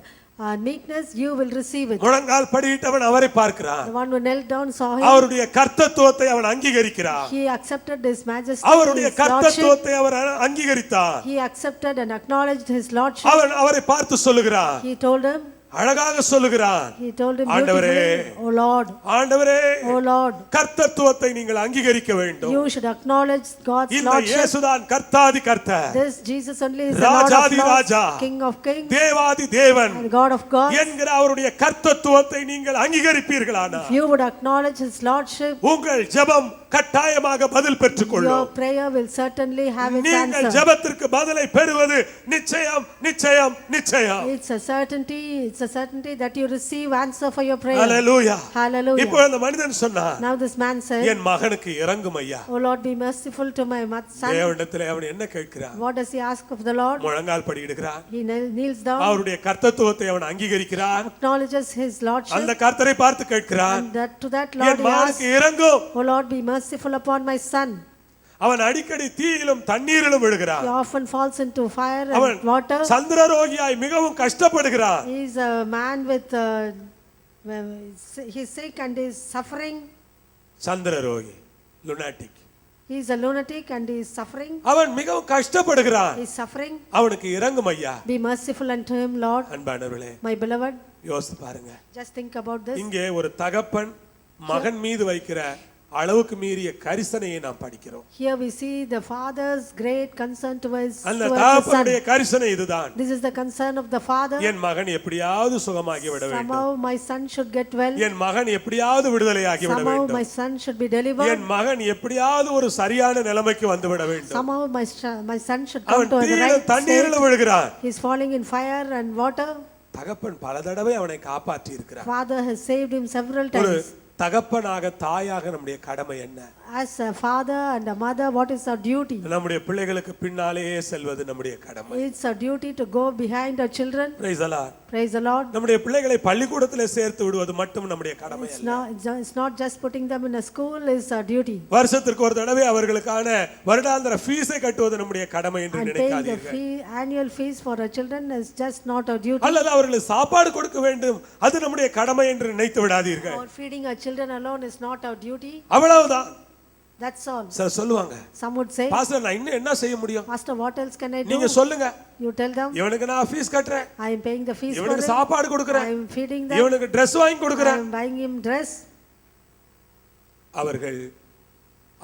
meekness, you will receive it. முழங்கால் படியிட்டவன் அவரை பார்க்கிறான். The one who knelt down saw him. அவருடைய கர்த்தத்துவத்தை அவன் அங்கீகரிக்கிறான். He accepted his majesty, அவருடைய his lordship. கர்த்தத்துவத்தை our அங்கீகரித்தான். He accepted and acknowledged his lordship. அவன் அவரை பார்த்து சொல்லுகிறான், He told him, அழகாக சொல்லுகிறான், he told him ஆண்டவரே, beautifully, O Lord, ஆண்டவரே, O Lord, கர்த்தத்துவத்தை நீங்கள் அங்கீகரிக்க வேண்டும். you should acknowledge God's இந்த lordship. இயேசுதான் கர்த்தாதி கர்த்தர், This Jesus only is the Lord of Rajathi lords, Raja, King of kings, தேவாதி தேவன் and God of gods. என்கிற அவருடைய கர்த்தத்துவத்தை நீங்கள் அங்கீகரிப்பீர்களானால் If you would acknowledge his lordship, உங்கள் ஜெபம் கட்டாயமாக பதில் your பெற்றுக்கொள்ளும். prayer will certainly have its நீங்கள் answer. ஜெபத்திற்கு பதிலை பெறுவது நிச்சயம் நிச்சயம் நிச்சயம். It's a certainty that you receive answer for your prayer. Hallelujah. Hallelujah. இப்போ அந்த மனிதன் சொன்னான், Now this man said, என் மகனுக்கு இரங்கும் ஐயா. O Lord, be merciful to my son. தேவனிடத்திலே அவன் என்ன கேட்கிறான்? What does he ask of the Lord? முழங்கால் படியிடுகிறான். He kneels down, அவருடைய கர்த்தத்துவத்தை அவன் அங்கீகரிக்கிறான். acknowledges his lordship, அந்த கர்த்தரை பார்த்து கேட்கிறான், and to that Lord N he asks, மகனுக்கு இரங்கும். O Lord, be merciful upon my son. அவன் அடிக்கடி தீயிலும் தண்ணீரிலும் விழுகிறான். He often falls into fire அவன் and water. சந்திரரோகியாய் மிகவும் கஷ்டப்படுகிறான். He is a man with he's sick and is suffering. சந்திரரோகி, lunatic. He is a lunatic and he is suffering. அவன் மிகவும் கஷ்டப்படுகிறான். He is suffering. அவனுக்கு இரங்கும் ஐயா. Be merciful unto him, Lord. அன்பானவர்களே, My beloved, யோசித்து பாருங்க. just think about this. இங்கே ஒரு தகப்பன் மகன் மீது வைக்கிற அளவுக்கு மீறிய கரிசனையை நாம் படிக்கிறோம். Here we see the father's great concern towards அந்த his son. தகப்பனுடைய கரிசனை இதுதான். This is the concern of the father. என் மகன் எப்படியாவது சுகமாகி விட வேண்டும். Somehow my son should get well. என் மகன் எப்படியாவது விடுதலையாகி விட Somehow வேண்டும். my son should be delivered. என் மகன் எப்படியாவது ஒரு சரியான நிலைமைக்கு வந்து விட வேண்டும். Somehow my son should come அவன் to the தீயிலும் right state. தண்ணீரிலும் விழுகிறான். He is falling in fire and water. தகப்பன் பல தடவை அவனை காப்பாற்றி இருக்கிறார். Father has saved him several ஒரு times. தகப்பனாக தாயாக நம்முடைய கடமை என்ன? As a father and a mother, what is our duty? நம்முடைய பிள்ளைகளுக்கு பின்னாலேயே செல்வது நம்முடைய கடமை. It's our duty to go behind our children. Praise the Lord. Praise the Lord. நம்முடைய பிள்ளைகளை பள்ளிக்கூடத்திலே சேர்த்து விடுவது மட்டும் நம்முடைய கடமை அல்ல. It's not just putting them in a school, is our duty. வருஷத்திற்கு ஒரு தடவை அவர்களுக்கான வருடாந்திர ஃபீஸை கட்டுவது நம்முடைய கடமை என்று And paying the நினைக்காதீர்கள். annual fees for our children is just not our duty. அல்லது அவர்களுக்கு சாப்பாடு கொடுக்க வேண்டும் அது நம்முடைய கடமை என்று நினைத்து விடாதீர்கள். Or feeding our children alone is not our duty. அவ்வளவுதான். That's all. சார் சொல்லுவாங்க, Some would say, பாஸ்டர் நான் இன்னும் என்ன செய்ய முடியும்? Pastor, what else can I do? நீங்க சொல்லுங்க. You tell them. இவனுக்கு நான் ஃபீஸ் கட்டுறேன், I am paying the fees for இவனுக்கு them. சாப்பாடு கொடுக்கிறேன், I am feeding them. இவனுக்கு Dress வாங்கி I கொடுக்கிறேன். am buying him dress.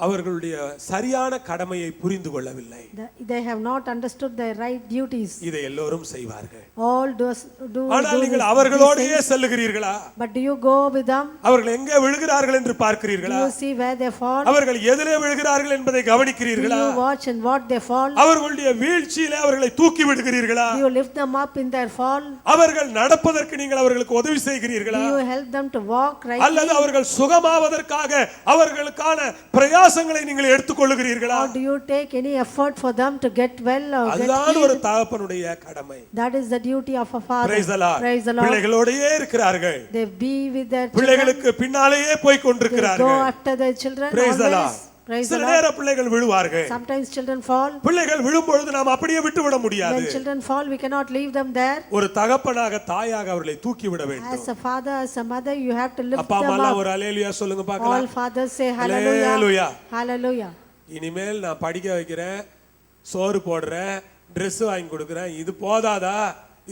அவர்களுடைய சரியான கடமையை புரிந்து கொள்ளவில்லை. They have not understood their right duties. இதை எல்லோரும் செய்வார்கள். All do. ஆனால் நீங்கள் அவர்களோடயே செல்லுகிறீர்களா? But do you go with them? அவர்கள் எங்கே விழுகிறார்கள் என்று பார்க்கிறீர்களா? Do you see where they fall? அவர்கள் எதிலே விழுகிறார்கள் என்பதை Do கவனிக்கிறீர்களா? you watch and what they fall? அவர்களுடைய வீழ்ச்சியிலே அவர்களை தூக்கி விடுகிறீர்களா? Do you lift them up in their fall? அவர்கள் நடப்பதற்கு நீங்கள் அவர்களுக்கு உதவி செய்கிறீர்களா? Do you help them to walk right? அல்லது அவர்கள் சுகமாவதற்காக அவர்களுக்கான பிரயாசங்களை நீங்கள் எடுத்துக்கொள்ளுகிறீர்களா? Or do you take any effort for them to get well or get அதுதான் ஒரு healed? தகப்பனுடைய கடமை. That is the duty of a father. Praise the Lord. Praise the Lord. பிள்ளைகளோடயே இருக்கிறார்கள். They be with their children. பிள்ளைகளுக்கு பின்னாலேயே போய் They go கொண்டிருக்கிறார்கள். after their children Praise the always. Lord. Praise the சில Lord. நேர பிள்ளைகள் விழுவார்கள். Sometimes children fall. பிள்ளைகள் விழும்பொழுது நாம் அப்படியே விட்டு விட முடியாது. When children fall, we cannot leave them there. ஒரு தகப்பனாக தாயாக அவர்களை தூக்கி விட வேண்டும். As a father, as a mother, you have to lift அப்பா them அம்மா up. ஒரு அல்லேலூயா சொல்லுங்க All பார்க்கலாம். fathers say hallelujah. Hallelujah. Hallelujah. இனிமேல் நான் படிக்க வைக்கிறேன், சோறு போடுறேன், Dress வாங்கி கொடுக்கிறேன், இது போதாதா?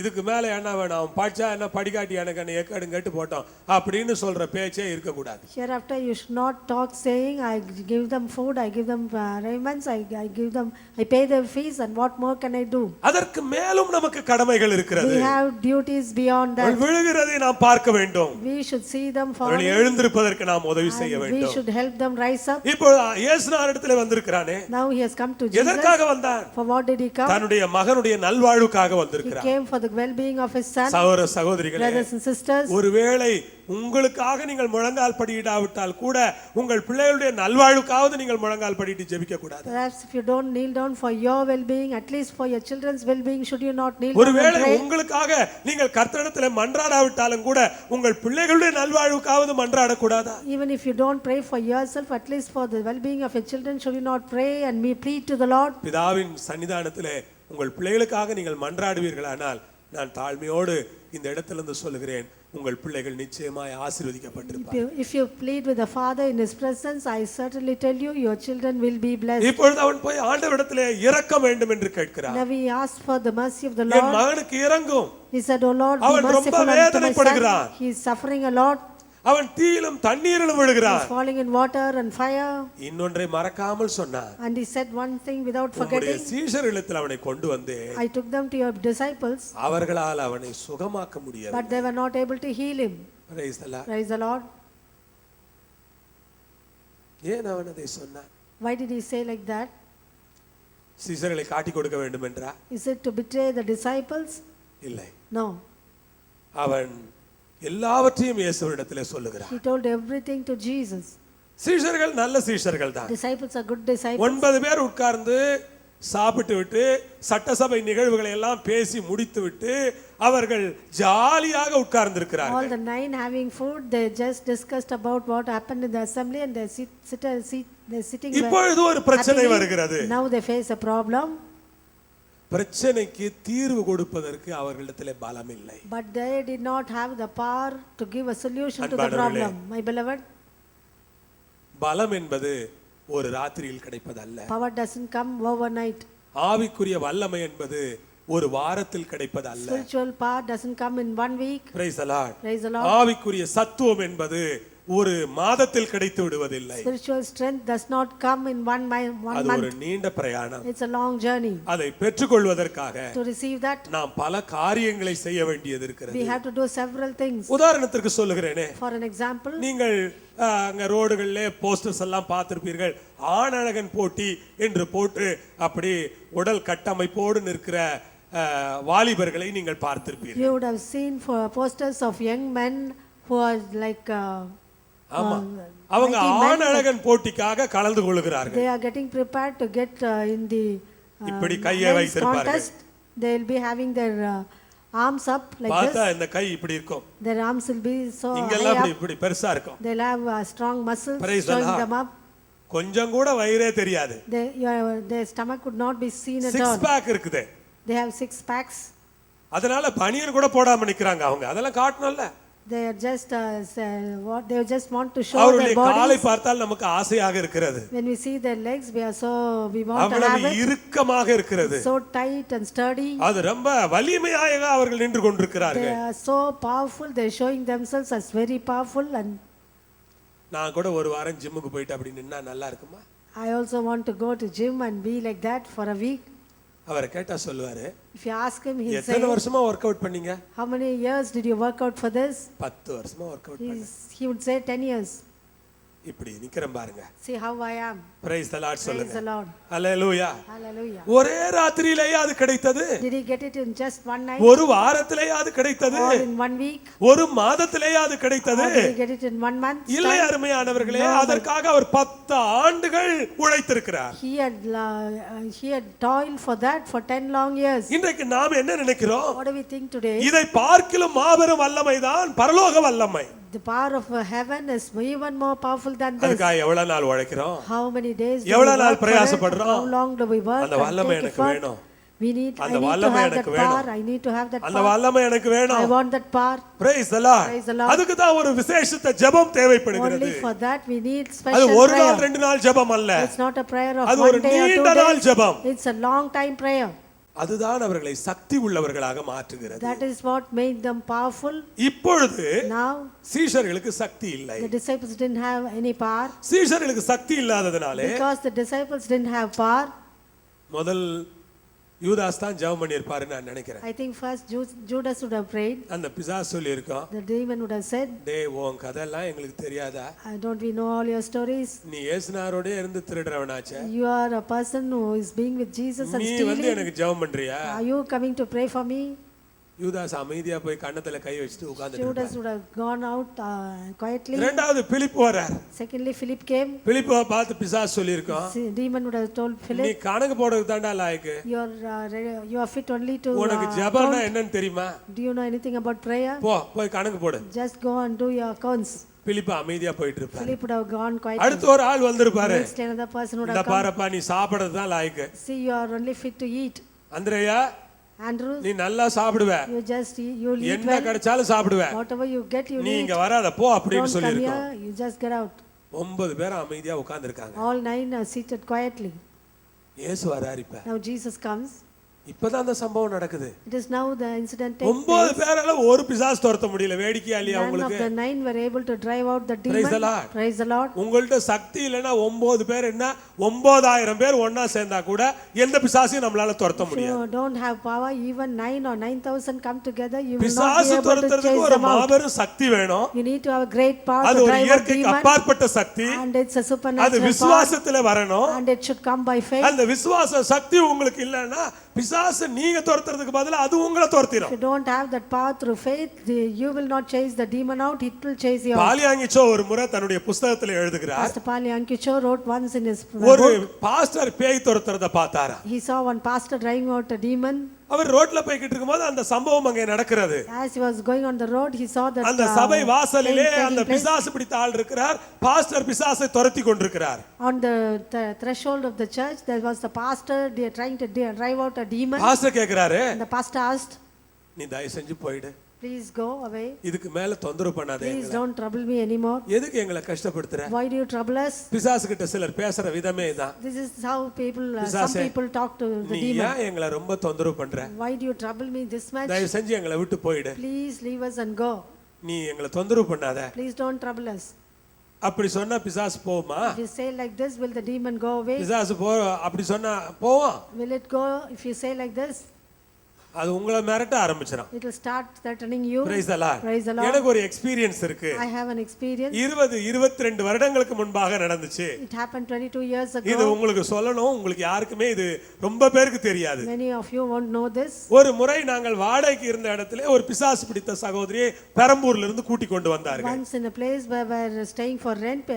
இதுக்கு மேல என்ன வேணும், அவன் படிச்சா என்ன, படிக்காட்டி எனக்கு என்ன ஏக்காடும் கேட்டு போட்டோம் அப்படின்னு சொல்ற பேச்சே இருக்கக்கூடாது. Hereafter you should not talk saying, I give them food, I give them raiments, I give them, I pay their fees, and what more can I do? அதற்கு மேலும் நமக்கு கடமைகள் இருக்கிறது. We have duties beyond that. அவள் விழுகிறதை நாம் பார்க்க வேண்டும். We should see them அவள் falling, எழுந்திருப்பதற்கு நாம் உதவி செய்ய and we வேண்டும். should help them rise up. இப்போ இயேசுநாதர் இடத்துல வந்திருக்கிறானே, Now he has come to Jesus. எதற்காக வந்தான்? For what did he come? தன்னுடைய மகனுடைய நல்வாழ்வுக்காக He வந்திருக்கிறார். came for the well-being of his son. சகோதர சகோதரிகளே, Brothers and sisters, ஒருவேளை உங்களுக்காக நீங்கள் முழங்கால் படியிடாவிட்டால் கூட உங்கள் பிள்ளைகளுடைய நல்வாழ்வுக்காவது நீங்கள் முழங்கால் படிட்டு ஜெபிக்க கூடாது. perhaps if you don't kneel down for your well-being, at least for your children's well-being, should you not kneel down and ஒருவேளை pray? உங்களுக்காக நீங்கள் கர்த்தரிடத்தில் மன்றாடாவிட்டாலும் கூட உங்கள் பிள்ளைகளுடைய நல்வாழ்வுக்காவது மன்றாடக்கூடாதா? Even if you don't pray for yourself, at least for the well-being of your children, should you not pray and plead to the Lord? பிதாவின் சன்னிதானத்திலே உங்கள் பிள்ளைகளுக்காக நீங்கள் மன்றாடுவீர்களானால் நான் தாழ்மையோடு இந்த இடத்திலிருந்து சொல்லுகிறேன், உங்கள் பிள்ளைகள் நிச்சயமாய் ஆசீர்வதிக்கப்பட்டிருப்பார்கள். If you plead with the Father in His presence, I certainly tell you, your children will be blessed. இப்பொழுது அவன் போய் ஆண்டவரிடத்திலே இரக்கம் வேண்டும் என்று கேட்கிறான். Now he asked for the mercy of the N Lord. மகனுக்கு இரங்கும். He said, "O Lord, be அவன் ரொம்ப merciful unto my வேதனைப்படுகிறான். son. He is suffering a lot. அவன் தீயிலும் தண்ணீரிலும் He விழுகிறான். is falling in water and fire." இன்னொன்றை மறக்காமல் சொன்னான், And he said one thing without உம்முடைய forgetting. சீஷர்களிடத்தில் அவனை கொண்டு வந்து I took them to your disciples, அவர்களால் அவனை சுகமாக்க முடியாது. but they were not able to heal him. Praise the Lord. Praise the Lord. ஏன் அவன் அதை சொன்னான்? Why did he say like that? சீஷர்களை காட்டி கொடுக்க வேண்டும் என்றா? Is it to betray the disciples? இல்லை, No. அவன் எல்லாவற்றையும் இயேசுவிடத்திலே சொல்லுகிறான். He told everything to Jesus. சீஷர்கள் நல்ல சீஷர்கள் தான். Disciples are good disciples. 9 பேர் உட்கார்ந்து சாப்பிட்டு விட்டு சட்டசபை நிகழ்வுகளை எல்லாம் பேசி முடித்து விட்டு அவர்கள் ஜாலியாக உட்கார்ந்து All இருக்கிறார்கள். the 9 having food, they just discussed about what happened in the assembly, and they're sitting there இப்பொழுது ஒரு பிரச்சனை happily. வருகிறது. Now they face a problem, பிரச்சனைக்கு தீர்வு கொடுப்பதற்கு அவர்களிடத்திலே பலம் இல்லை. but they did not have the power to give a solution to the அன்பானவர்களே, problem. My beloved, பலம் என்பது ஒரு ராத்திரியில் கிடைப்பதல்ல. power doesn't come overnight. ஆவிக்குரிய வல்லமை என்பது ஒரு வாரத்தில் கிடைப்பதல்ல. Spiritual power doesn't come in 1 week. Praise the Lord. Praise the Lord. ஆவிக்குரிய சத்துவம் என்பது ஒரு மாதத்தில் கிடைத்து விடுவதில்லை. Spiritual strength does not come in one அது ஒரு month. நீண்ட பிரயாணம். It's a long journey. அதை பெற்றுக்கொள்வதற்காக To receive that, நாம் பல காரியங்களை செய்ய வேண்டியது we இருக்கிறது. have to do several things. உதாரணத்திற்கு சொல்லுகிறேனே, For an example, நீங்கள் அங்க ரோடுகளிலே போஸ்டர்ஸ் எல்லாம் பார்த்திருப்பீர்கள். ஆணழகன் போட்டி என்று போட்டு அப்படி உடல் கட்டமைப்போடு நிற்கிற வாலிபர்களை நீங்கள் பார்த்திருப்பீர்கள். you would have seen for posters of young men who are like ஆமா, அவங்க ஆணழகன் போட்டிக்காக கலந்து கொள்கிறார்கள். they are getting prepared to get in the இப்படி கையை men's வைத்திருப்பார்கள். contest. They will be having their arms up like பார்த்தா this. இந்த கை இப்படி இருக்கும். Their arms will be so இங்கெல்லாம் high இப்படி up. இப்படி பெருசா இருக்கும். They'll have strong muscles Praise the showing Lord. them up. கொஞ்சம் கூட வயிறே தெரியாது. Their stomach would not be seen at 6 all. Back இருக்குது. They have 6 packs. அதனால பனியன் கூட போடாம நிக்கறாங்க அவங்க. அதெல்லாம் காட்டணும்ல. They are just they just want to show அவருடைய their காலை bodies. பார்த்தால் நமக்கு ஆசையாக இருக்கிறது. When we see their legs, we want to have அவ்வளவு it. இறுக்கமாக இருக்கிறது. So tight and sturdy. அது ரொம்ப வலிமையாக அவர்கள் நின்று They கொண்டிருக்கிறார்கள். are so powerful. They are showing themselves as very powerful. And நான் கூட ஒரு வாரம் ஜிம்முக்கு போயிட்டு அப்படி நின்னா நல்லா இருக்குமா? I also want to go to gym and be like that for a week. அவரை கேட்டா சொல்லுவாரு, If you ask him, he'll say, எத்தனை வருஷமா ஒர்க் அவுட் பண்ணீங்க? how many years did you work out for this? 10 வருஷமா work out பண்ணேன். He would say 10 years. இப்படி நிக்கிறேன் பாருங்க. See how I am. Praise the Lord Praise சொல்லுங்க. the Lord. Hallelujah. Hallelujah. ஒரே ராத்திரியிலேயே அது கிடைத்தது. Did he get it in just one night? ஒரு வாரத்திலேயே அது கிடைத்தது. Or in 1 week? ஒரு மாதத்திலேயே அது கிடைத்தது. Or did he get it in 1 month? இல்லை அருமையானவர்களே, அதற்காக அவர் 10 ஆண்டுகள் உழைத்திருக்கிறார். He had toiled for that for 10 long years. இன்றைக்கு நாம் என்ன நினைக்கிறோம்? What do we think today? இதை பார்க்கிலும் மாபெரும் வல்லமைதான் பரலோக வல்லமை. The power of heaven is even more powerful than this. அதுக்காக எவ்வளவு நாள் உழைக்கிறோம்? How many days do we எவ்வளவு நாள் work for it? பிரயாசப்படுறோம்? How long do we work? அந்த வல்லமை எனக்கு வேணும். I need to அந்த have வல்லமை that எனக்கு power. வேணும். I need to have that அந்த power. வல்லமை எனக்கு I வேணும். want that power. Praise the Lord. Praise the Lord. அதுக்கு தான் ஒரு விசேஷித்த ஜெபம் தேவைப்படுகிறது. Only for that we need அது special ஒரு நாள் prayer. 2 நாள் ஜெபம் அல்ல. It's not a prayer of அது 1 ஒரு day or 2 நீண்ட நாள் days. ஜெபம். It's a long time prayer. அதுதான் அவர்களை சக்தி உள்ளவர்களாக மாற்றுகிறது. That is what made them powerful. இப்பொழுது Now சீஷர்களுக்கு சக்தி இல்லை. the disciples didn't have any power. சீஷர்களுக்கு சக்தி இல்லாததனாலே Because the disciples didn't have power. முதல் யூதாஸ் தான் ஜெபம் பண்ணியிருப்பாருன்னு நான் நினைக்கிறேன். I think first Judas would have prayed. அந்த பிசாசு சொல்லியிருக்கோம், The demon would have said, டேய் உன் கதையெல்லாம் எங்களுக்கு தெரியாதா, don't we know all your stories? நீ இயேசுனாரோட இருந்து திருடுறவனாச்சே, You are a person who is being with Jesus and நீ வந்து stealing. எனக்கு ஜெபம் பண்றியா? Are you coming to pray for me? யூதாஸ் அமைதியா போய் கண்ணத்துல கை வச்சுட்டு உட்கார்ந்துட்டு Judas would have gone out quietly. இரண்டாவது பிலிப் வரார். Secondly, Philip came. பிலிப்பை பார்த்து பிசாசு சொல்லியிருக்கோம், Demon would have told நீ Philip, கணக்கு போடுறதுக்கு தாண்டா லாயக்கு, you are fit only to உனக்கு ஜெபம்னா என்னன்னு தெரியுமா, do you know anything about prayer? போய் கணக்கு போடு. Just go and do your accounts. பிலிப்பு அமைதியா போயிட்டு இருப்பாரு. Philip would have gone quietly. அடுத்து ஒரு ஆள் வந்திருப்பாரு, Next another person would இந்த have come. பாரப்பா நீ சாப்பிடுறது தான் லாயக்கு, See, you are only fit to eat. அந்திரேயா Andrew, நீ நல்லா சாப்பிடுவ, you just eat, you eat என்ன well. கிடைச்சாலும் சாப்பிடுவ, Whatever you get, you நீ eat. இங்க வராத போ அப்படின்னு Don't come சொல்லியிருக்கோம். here, you just get out. 9 பேர் அமைதியா உட்கார்ந்திருக்காங்க. All 9 are seated quietly. இயேசு வராரு. Now Jesus comes. இப்பதான் அந்த சம்பவம் நடக்குது. It is now the incident takes 9 place. பேரால ஒரு பிசாசு துரத்த முடியல. வேடிக்கையா இல்லையா None of உங்களுக்கு? the 9 were able to drive out the Praise demon. the Lord. Praise the Lord. உங்கள்ட்ட சக்தி இல்லைன்னா 9 பேர் என்ன 9000 பேர் ஒண்ணா சேர்ந்தா கூட எந்த பிசாசையும் நம்மளால துரத்த If முடியாது. you don't have power, even 9 or 9,000 come together, you will not பிசாசு be able to துரத்துறதுக்கு chase ஒரு them out. மாபெரும் சக்தி வேணும். You need to have a great power அது to ஒரு drive out இயற்கைக்கு demon. அப்பாற்பட்ட சக்தி. And it's a அது supernatural power. விசுவாசத்துல வரணும். And it should come by faith. அந்த விசுவாச சக்தி உங்களுக்கு இல்லைன்னா பிசாசு நீங்க துரத்துறதுக்கு பதிலா அது உங்களை துரத்திடும். If you don't have that power through faith, you will not chase the demon out, it will chase you out. பாலியாங்கிச்சோ ஒரு முறை தன்னுடைய புத்தகத்துல எழுதுகிறார், Pastor Pali Ankicho wrote once in his ஒரு book, பாஸ்டர் பேய் துரத்துறத பார்த்தாரா. he saw one pastor driving out a demon. அவர் ரோட்ல போய்கிட்டு இருக்கும்போது அந்த சம்பவம் அங்கே நடக்கிறது. As he was going on the road, he saw that அந்த சபை வாசலிலே thing taking அந்த place. பிசாசு பிடித்த ஆள் இருக்கிறார். பாஸ்டர் பிசாசை துரத்தி கொண்டிருக்கிறார். On the threshold of the church, there was the pastor trying to drive out a demon. Pastor கேக்குறாரு, And the pastor asked, நீ தயவு செஞ்சு போயிடு, please go away. இதுக்கு மேல தொந்தரவு பண்ணாதே, Please don't trouble me anymore. எதுக்கு எங்களை கஷ்டப்படுத்துற? Why do you trouble us? பிசாசு கிட்ட சிலர் பேசுற விதமே தான். This is how people, some பிசாசே, people talk to the நீ demon. ஏன் எங்களை ரொம்ப தொந்தரவு பண்ற? Why do you trouble me this much? தயவு செஞ்சு எங்களை விட்டு போயிடு, Please leave us and go. நீ எங்களை தொந்தரவு பண்ணாத. Please don't trouble us. அப்படி சொன்னா பிசாசு போகுமா? If you say like this, will the demon go away? பிசாசு அப்படி சொன்னா போவோம். Will it go if you say like this? அது உங்களை மிரட்ட ஆரம்பிச்சிடும். It will start threatening you. Praise the Lord. Praise the Lord. எனக்கு ஒரு எக்ஸ்பீரியன்ஸ் இருக்கு. I have an experience. 22 வருடங்களுக்கு முன்பாக நடந்துச்சு. It happened 22 years ago. இது உங்களுக்கு சொல்லணும், உங்களுக்கு யாருக்குமே இது ரொம்ப பேருக்கு தெரியாது. Many of you won't know this. ஒரு முறை நாங்கள் வாடகைக்கு இருந்த இடத்துல ஒரு பிசாசு பிடித்த சகோதரியை பெரம்பூர்ல இருந்து கூட்டி கொண்டு வந்தார்கள். Once in a place where we were staying for rent,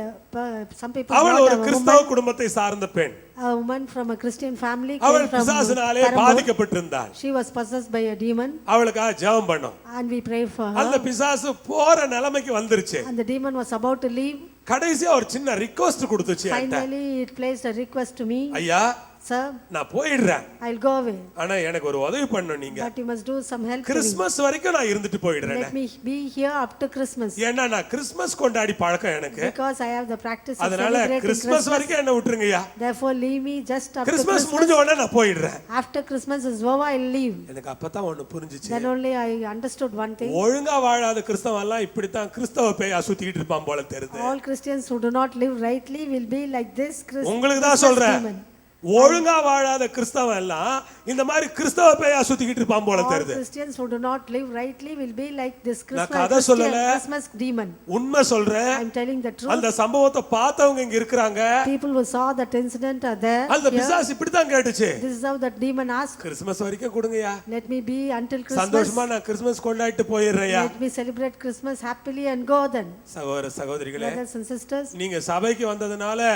some people அவள் brought ஒரு a கிறிஸ்தவ woman, குடும்பத்தை சார்ந்த பெண். a woman from a Christian family அவள் came from பிசாசினாலே Perambur. பாதிக்கப்பட்டிருந்தாள். She was possessed by a demon அவளுக்காக ஜெபம் பண்ணோம். and we prayed for அந்த her. பிசாசு போற நிலைமைக்கு வந்துருச்சு. And the demon was about to leave. கடைசியா ஒரு சின்ன ரிக்வெஸ்ட் கொடுத்துச்சு என்கிட்ட. Finally, it placed a request to me. ஐயா, Sir, நான் போயிடுறேன், I'll go away. ஆனா எனக்கு ஒரு உதவி பண்ணணும் நீங்க. But you must do some help to me. Christmas வரைக்கும் நான் இருந்துட்டு போயிடுறேன். Let me be here up to Christmas. ஏன்னா நான் கிறிஸ்மஸ் கொண்டாடி பழக்கம் எனக்கு. Because I have the practice of அதனால celebrating கிறிஸ்மஸ் Christmas. வரைக்கும் என்ன விட்டுருங்கய்யா. Therefore, leave me just up to Christmas Christmas. முடிஞ்ச உடனே நான் போயிடுறேன். After Christmas is over, I'll leave. எனக்கு அப்பதான் ஒண்ணு புரிஞ்சுச்சு. Then only I understood one thing. ஒழுங்கா வாழாத கிறிஸ்தவன் எல்லாம் இப்படித்தான் கிறிஸ்தவ பேயா சுத்திக்கிட்டு இருப்பான் போல தெரியுது. All Christians who do not live rightly will be like this உங்களுக்கு தான் Christmas சொல்றேன், demon. ஒழுங்கா வாழாத கிறிஸ்தவன் எல்லாம் இந்த மாதிரி கிறிஸ்தவ பேயா சுத்திக்கிட்டு இருப்பான் போல All தெரியுது. Christians who do not live rightly will be like this நான் கதை சொல்லல, Christmas demon. உண்மை சொல்றேன். I'm telling the truth. அந்த சம்பவத்தை பார்த்தவங்க இங்க இருக்காங்க. People who saw that incident are there. அந்த here. பிசாசு இப்படி தான் கேட்டுச்சு, This is how that demon asked. Christmas வரைக்கும் கொடுங்கயா, Let me be until Christmas. சந்தோஷமா நான் கிறிஸ்மஸ் கொண்டாடிட்டு போயிடுறேயா. Let me celebrate Christmas happily and go then. சகோதர சகோதரிகளே, Brothers and sisters, நீங்க சபைக்கு வந்ததுனால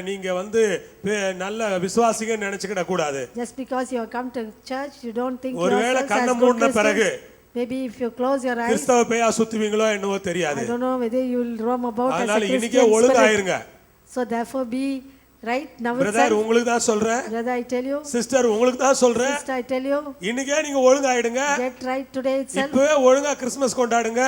நீங்க வந்து நல்ல விசுவாசிகன்னு நினைச்சுக்கிட கூடாது. just because you have come to church, you don't think ஒருவேளை yourselves கண்ணை as good மூடின பிறகு Christians. Maybe if you close your eyes, கிறிஸ்தவ பேயா சுத்துவீங்களோ என்னவோ தெரியாது. I don't know whether you will roam about as a அதனால இன்னைக்கே Christian ஒழுங்காயிருங்க. spirit. So therefore be right now brother, itself. உங்களுக்கு தான் சொல்றேன். Brother, I tell you. Sister, உங்களுக்கு தான் சொல்றேன். Sister, I tell you. இன்னைக்கே நீங்க ஒழுங்காயிடுங்க. Get right today itself. இப்பவே ஒழுங்கா கிறிஸ்மஸ் கொண்டாடுங்க.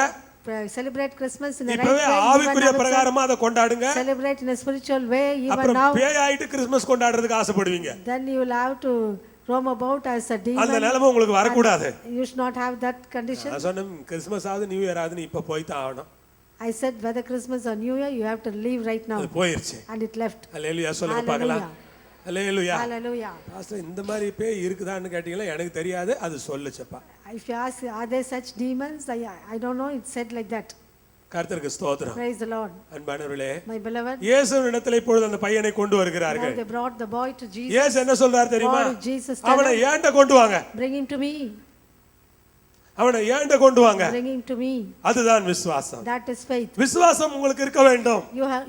Celebrate Christmas in the right இப்பவே way. ஆவிக்குரிய Even now பிரகாரமா அதை கொண்டாடுங்க. itself. Celebrate in a spiritual way even அப்புறம் now. பேய் ஆயிட்டு Christmas கொண்டாடுறதுக்கு ஆசைப்படுவீங்க. Then you will have to roam about as a அந்த demon. நிலைமை உங்களுக்கு வரக்கூடாது. You should not have that condition. நான் சொன்னேன் கிறிஸ்மஸ் ஆகுது நியூ இயர் ஆகுது நீ இப்ப போய் தான் ஆகணும். I said whether Christmas or New Year, you have to leave right now. அது போயிருச்சு. And it left. அல்லேலூயா சொல்லுங்க பார்க்கலாம். அல்லேலூயா. Hallelujah. பாஸ்டர் இந்த மாதிரி பேய் இருக்குதான்னு கேட்டீங்களா எனக்கு தெரியாது அது சொல்லுச்சப்பா. If you ask, are there such demons? I don't know. It said like that. கர்த்தருக்கு ஸ்தோத்திரம். Praise the Lord. அன்பானவர்களே, My beloved, இயேசுவினிடத்தில் இப்பொழுது அந்த பையனை கொண்டு வருகிறார்கள். now they brought the boy to Jesus. இயேசு என்ன சொல்றார் தெரியுமா? What did Jesus tell அவனை him? ஏண்ட கொண்டு வாங்க. Bring him to me. அவனை ஏண்ட கொண்டு வாங்க. Bring him to me. அதுதான் விசுவாசம். That is faith. விசுவாசம் உங்களுக்கு இருக்க வேண்டும்.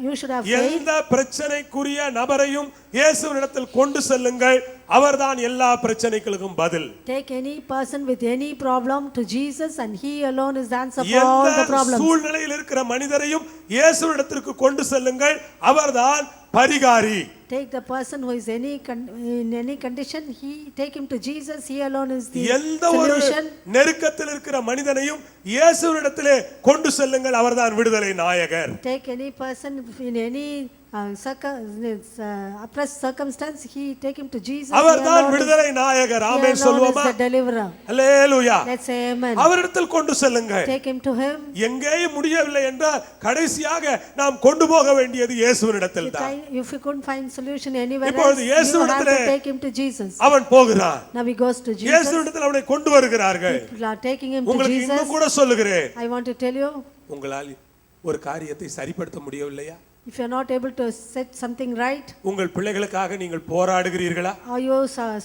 You should have faith. எந்த பிரச்சனைக்குரிய நபரையும் இயேசுவினிடத்தில் கொண்டு செல்லுங்கள். அவர்தான் எல்லா பிரச்சனைகளுக்கும் பதில். Take any person with any problem to Jesus and he alone is the answer for all the problems. சூழ்நிலையில் இருக்கிற மனிதரையும் இயேசுவினிடத்திற்கு கொண்டு செல்லுங்கள். அவர்தான் பரிகாரி. Take the person who is in any condition, take him to Jesus. He alone is the எந்த ஒரு solution. நெருக்கத்தில் இருக்கிற மனிதனையும் இயேசுவினிடத்திலே கொண்டு செல்லுங்கள். அவர்தான் விடுதலை நாயகர். Take any person in any oppressed circumstance, take him to Jesus. அவர்தான் விடுதலை நாயகர். ஆமென் சொல்லுவோமா? He alone is the deliverer. Hallelujah. Let's say amen. அவரிடத்தில் கொண்டு செல்லுங்கள். Take him to him. எங்கேயும் முடியவில்லை என்றால் கடைசியாக நாம் கொண்டு போக வேண்டியது இயேசுவினிடத்தில் தான். If you couldn't find solution anywhere இப்பொழுது else, you have இயேசுவினிடத்திலே to take him to Jesus. அவன் போகிறான். Now he goes to Jesus. இயேசுவினிடத்தில் அவனை கொண்டு வருகிறார்கள். People are taking him to உங்களுக்கு Jesus. இன்னும் கூட சொல்லுகிறேன். I want to tell you, உங்களால் ஒரு காரியத்தை சரிப்படுத்த முடியவில்லையா? if you are not able to set something right, உங்கள் பிள்ளைகளுக்காக நீங்கள் போராடுகிறீர்களா? are you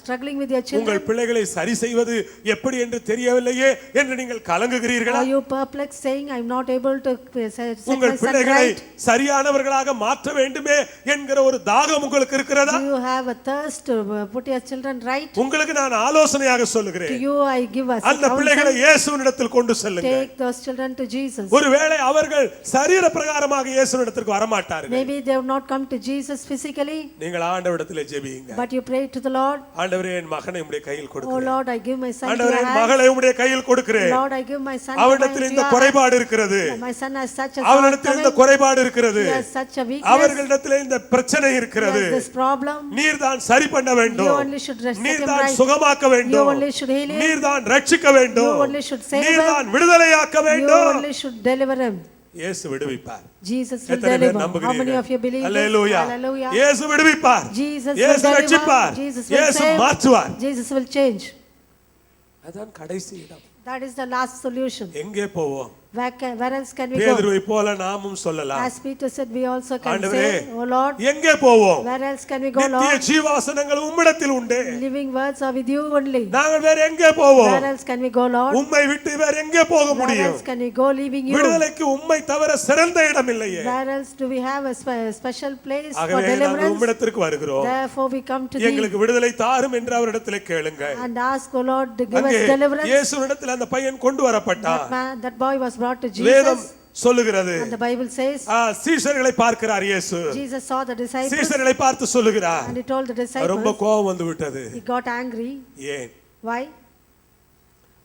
struggling with your children? உங்கள் பிள்ளைகளை சரி செய்வது எப்படி என்று தெரியவில்லையே என்று நீங்கள் கலங்குகிறீர்களா? Are you perplexed saying I am not able to set my உங்கள் son பிள்ளைகளை right? சரியானவர்களாக மாற்ற வேண்டுமே என்கிற ஒரு தாகம் உங்களுக்கு இருக்கிறதா? Do you have a thirst to put your children right? உங்களுக்கு நான் ஆலோசனையாக சொல்லுகிறேன். To you I give a அந்த பிள்ளைகளை இயேசுவினிடத்தில் கொண்டு செல்லுங்கள். Take those children to Jesus. ஒருவேளை அவர்கள் சரீர பிரகாரமாக இயேசுவினிடத்திற்கு வரமாட்டார்கள். Maybe they have not come to Jesus physically. நீங்கள் ஆண்டவரிடத்தில் ஜெபியுங்க. But you pray to the Lord. ஆண்டவரே என் மகனை உம்முடைய கையில் Oh கொடுக்கிறேன். Lord, I give my son to ஆண்டவரே your என் hands. மகளை உம்முடைய கையில் கொடுக்கிறேன். Lord, I give my son to அவனிடத்தில் இந்த குறைபாடு இருக்கிறது. my son has such a அவனிடத்தில் இந்த குறைபாடு இருக்கிறது. he has such a weakness. அவர்களிடத்தில் இந்த பிரச்சனை இருக்கிறது. He has this problem. நீர்தான் சரி பண்ண வேண்டும். You only should set him நீர்தான் right. சுகமாக்க You வேண்டும். only should heal him. நீர்தான் ரட்சிக்க வேண்டும். You only should save him. நீர்தான் விடுதலையாக்க You வேண்டும். only should deliver him. இயேசு விடுவிப்பார். Jesus will எத்தனை பேர் deliver. How நம்புகிறீர்கள்? many of you believe this? Hallelujah. Hallelujah. இயேசு விடுவிப்பார். Jesus will இயேசு deliver. ரட்சிப்பார். Jesus will இயேசு save. மாற்றுவார். Jesus will change. அதான் கடைசி இடம். That is the last solution. எங்கே போவோம்? Where else can we go? பேதுருவை போல நாமும் சொல்லலாம். As Peter said, we also can ஆண்டவரே, say, Oh Lord, எங்கே போவோம்? where else can we go, நித்திய Lord? ஜீவவசனங்கள் உம்மிடத்தில் உண்டு. Living words are with you only. நாங்கள் வேற எங்கே போவோம்? Where else can we go, Lord? உம்மை விட்டு வேற எங்கே போக Where முடியும்? else can we go leaving you? விடுதலைக்கு உம்மை தவிர சிறந்த இடம் இல்லையே. Where else do we have a special place for ஆகவே நாங்கள் deliverance? உம்மிடத்திற்கு வருகிறோம். Therefore we come to thee எங்களுக்கு விடுதலை தாரும் என்று அவரிடத்தில் கேளுங்கள். and ask, O Lord, to give us அங்கே deliverance. இயேசுவிடத்தில் அந்த பையன் கொண்டு வரப்பட்டான். That boy was brought to வேதம் Jesus. சொல்லுகிறது. And the Bible says, சீஷர்களை பார்க்கிறார் இயேசு. Jesus saw the disciples சீஷர்களை பார்த்து சொல்லுகிறார். and he told the ரொம்ப disciples, கோபம் வந்து விட்டது. he got angry. ஏன்? Why?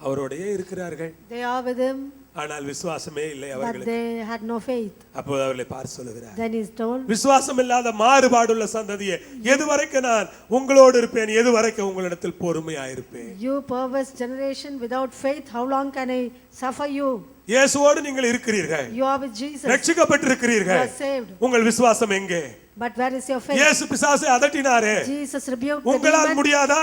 அவரோடயே இருக்கிறார்கள். They are with him, ஆனால் விசுவாசமே இல்லை but அவர்களுக்கு. they had no faith. அப்போது அவர்களை பார்த்து சொல்லுகிறார். Then he is told, விசுவாசம் இல்லாத மாறுபாடுள்ள சந்ததியே, எதுவரைக்கும் நான் உங்களோடு இருப்பேன், எதுவரைக்கும் உங்களிடத்தில் பொறுமையாயிருப்பேன்? You perverse generation without faith, how long can I suffer you? இயேசுவோடு நீங்கள் இருக்கிறீர்கள். You are with Jesus. ரட்சிக்கப்பட்டிருக்கிறீர்கள். You are saved. உங்கள் விசுவாசம் எங்கே? But where is your faith? இயேசு பிசாசை அதட்டினாரே. Jesus rebuked the உங்களால் demon. முடியாதா?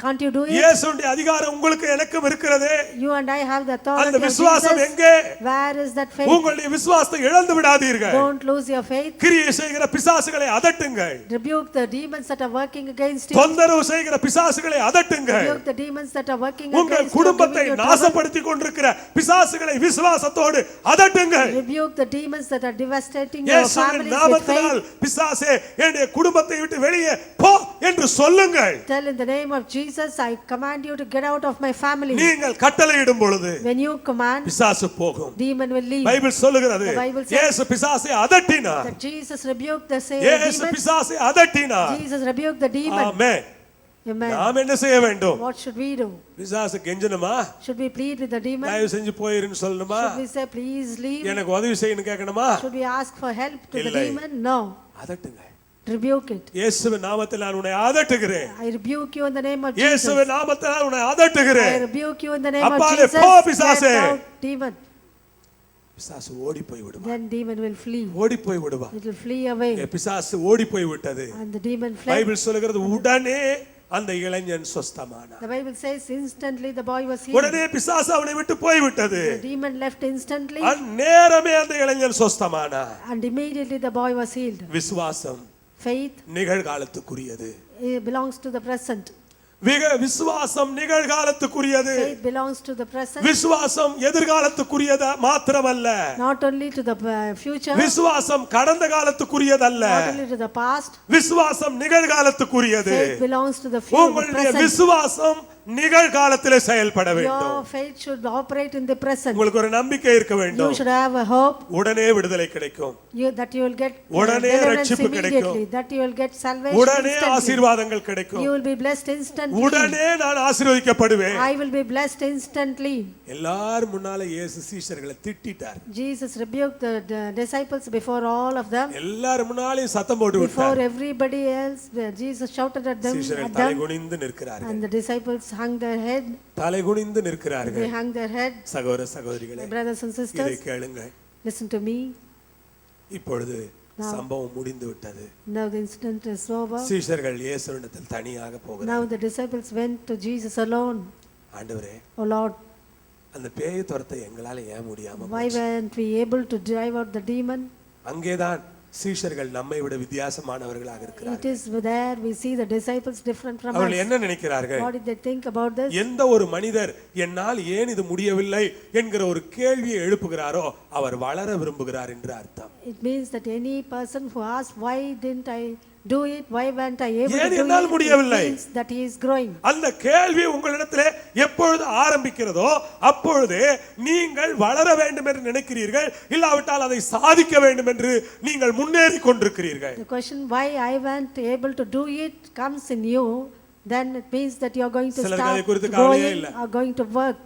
Can't you do it? இயேசுவின் அதிகாரம் உங்களுக்கு எனக்கும் இருக்கிறதே. You and I have the அந்த authority of விசுவாசம் Jesus. எங்கே? Where is that faith? உங்களுடைய விசுவாசத்தை இழந்து விடாதீர்கள். Don't lose your faith. கிரியை செய்கிற பிசாசுகளை அதட்டுங்கள். Rebuke the demons that are working against you. தொந்தரவு செய்கிற பிசாசுகளை அதட்டுங்கள். Rebuke the demons that are working உங்கள் against you. குடும்பத்தை giving you trouble. நாசப்படுத்தி கொண்டிருக்கிற பிசாசுகளை விசுவாசத்தோடு அதட்டுங்கள். Rebuke the demons that are devastating your இயேசுவின் families with நாமத்தினால் faith. பிசாசே என்னுடைய குடும்பத்தை விட்டு வெளியே போ என்று சொல்லுங்கள். Tell in the name of Jesus, I command you to get out of my family. நீங்கள் கட்டளையிடும் பொழுது When you command, பிசாசு போகும். demon will leave. பைபிள் சொல்லுகிறது The Bible says இயேசு பிசாசை அதட்டினார். that Jesus rebuked the இயேசு demon. பிசாசை அதட்டினார். Jesus rebuked the demon. Amen. Amen. நாம் என்ன செய்ய வேண்டும்? What should we do? பிசாசு கெஞ்சணுமா? Should we plead with the demon? தயவு செஞ்சு போயிருன்னு சொல்லணுமா? Should we say, please leave? எனக்கு உதவி செய்யணும் கேட்கணுமா? Should we ask for help to the இல்லை. demon? No. அதட்டுங்க. rebuke it. இயேசுவின் நாமத்தில் நான் உன்னை அதட்டுகிறேன். I rebuke you in the name of Jesus. இயேசுவின் நாமத்தில் நான் உன்னை I அதட்டுகிறேன். rebuke you in the name of அப்பாலே Jesus. போ பிசாசே. Get out, demon. பிசாசு ஓடி போய் விடுவான். Then demon will flee. ஓடி போய் விடுவான். It will flee away. பிசாசு ஓடி போய் விட்டது. And the demon fled. Bible சொல்கிறது உடனே அந்த இளைஞன் சொஸ்தமானான். The Bible says instantly the boy was healed. உடனே பிசாசு அவனை விட்டு போய் விட்டது. The demon left instantly. அந்நேரமே அந்த இளைஞன் சொஸ்தமானான். And immediately the boy was healed. விசுவாசம் Faith நிகழ்காலத்துக்குரியது. belongs to the present. விசுவாசம் நிகழ்காலத்துக்குரியது. Faith belongs to the present. விசுவாசம் எதிர்காலத்துக்குரியது மாத்திரமல்ல. Not only to the future. விசுவாசம் கடந்த காலத்துக்குரியதல்ல. Not only to the past. விசுவாசம் நிகழ்காலத்துக்குரியது. Faith belongs to the future. உங்களுடைய விசுவாசம் நிகழ்காலத்திலே செயல்பட வேண்டும். Your faith should operate in the present. உங்களுக்கு ஒரு நம்பிக்கை இருக்க வேண்டும். You should have a hope. உடனே விடுதலை கிடைக்கும். That you will get உடனே deliverance ரட்சிப்பு கிடைக்கும். immediately. That you will get salvation உடனே instantly. ஆசீர்வாதங்கள் கிடைக்கும். You will be blessed instantly. உடனே நான் ஆசீர்வதிக்கப்படுவேன். I will be blessed instantly. எல்லார் முன்னால இயேசு சீஷர்களை திட்டிட்டார். Jesus rebuked the disciples before all of them. எல்லார் முன்னாலயும் சத்தம் போட்டு விட்டார். Before everybody else, Jesus shouted at them. சீஷர்கள் தலைகுனிந்து நிற்கிறார்கள். And the disciples hung their head. தலைகுனிந்து நிற்கிறார்கள். They hung their head. சகோதர சகோதரிகளே, My brothers and இதை sisters, கேளுங்க. listen to me. இப்பொழுது சம்பவம் முடிந்து விட்டது. Now the incident is over. சீஷர்கள் இயேசுவிடத்தில் தனியாக போகிறார்கள். Now the disciples went to Jesus alone. ஆண்டவரே, Oh Lord, அந்த பேயை துரத்த எங்களால ஏன் முடியாம why weren't we able to drive out the demon? அங்கேதான் சீஷர்கள் நம்மை விட வித்தியாசமானவர்களாக It இருக்கிறார்கள். is there we see the disciples different from அவர்கள் us. என்ன நினைக்கிறார்கள்? What did they think about this? எந்த ஒரு மனிதர் என்னால் ஏன் இது முடியவில்லை என்கிற ஒரு கேள்வியை எழுப்புகிறாரோ அவர் வளர விரும்புகிறார் என்று அர்த்தம். It means that any person who asks why didn't I do it, why weren't I able ஏன் to do என்னால் it, முடியவில்லை? it means that he is growing. அந்த கேள்வி உங்களிடத்திலே எப்பொழுது ஆரம்பிக்கிறதோ அப்பொழுது நீங்கள் வளர வேண்டும் என்று நினைக்கிறீர்கள், இல்லாவிட்டால் அதை சாதிக்க வேண்டும் என்று நீங்கள் முன்னேறி கொண்டிருக்கிறீர்கள். The question why I weren't able to do it comes in you, then it means that you are going to சிலருக்கு அதை start குறித்து கவலையே growing இல்ல. or going to work.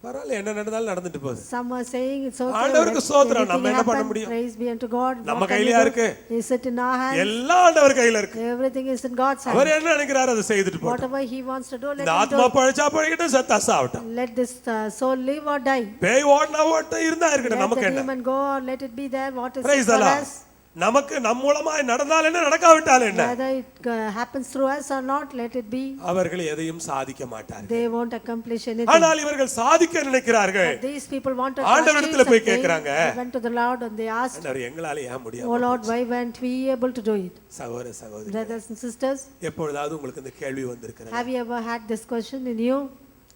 பரவாயில்ல, என்ன நடந்தாலும் நடந்துட்டு போகுது. Some are saying it's okay. ஆண்டவருக்கு ஸ்தோத்திரம், நம்ம என்ன பண்ண happen, முடியும்? praise be unto God. நம்ம What can கையிலயா we do? இருக்கு? Is it in our hands? எல்லாம் ஆண்டவர் கையில இருக்கு. Everything is in God's hand. அவர் என்ன நினைக்கிறார் அதை செய்துட்டு போகட்டும். Whatever he wants to do, let இந்த him ஆத்மா do. பழிச்சா பழிக்கட்டும், செத்தா சாவட்டும். Let this soul live or die. பேய் ஓடினா ஓட்ட இருந்தா இருக்கட்டும், Let நமக்கு the என்ன? demon go or let it be there. What is it Praise the for Lord. us? நமக்கு நம் மூலமாய் நடந்தால் என்ன, நடக்காவிட்டால் என்ன? Whether it happens through us or not, let it be. அவர்கள் எதையும் சாதிக்க மாட்டார்கள். They won't accomplish anything. ஆனால் இவர்கள் சாதிக்க நினைக்கிறார்கள். But these people wanted to ஆண்டவரிடத்துல achieve போய் something. கேக்குறாங்க. They went to the Lord and they asked, ஆண்டவரே, எங்களால ஏன் "Oh முடியாம? Lord, why weren't we able to do it?" சகோதர சகோதரி, Brothers and sisters, எப்பொழுதாவது உங்களுக்கு இந்த கேள்வி வந்திருக்கிறது? have you ever had this question in you?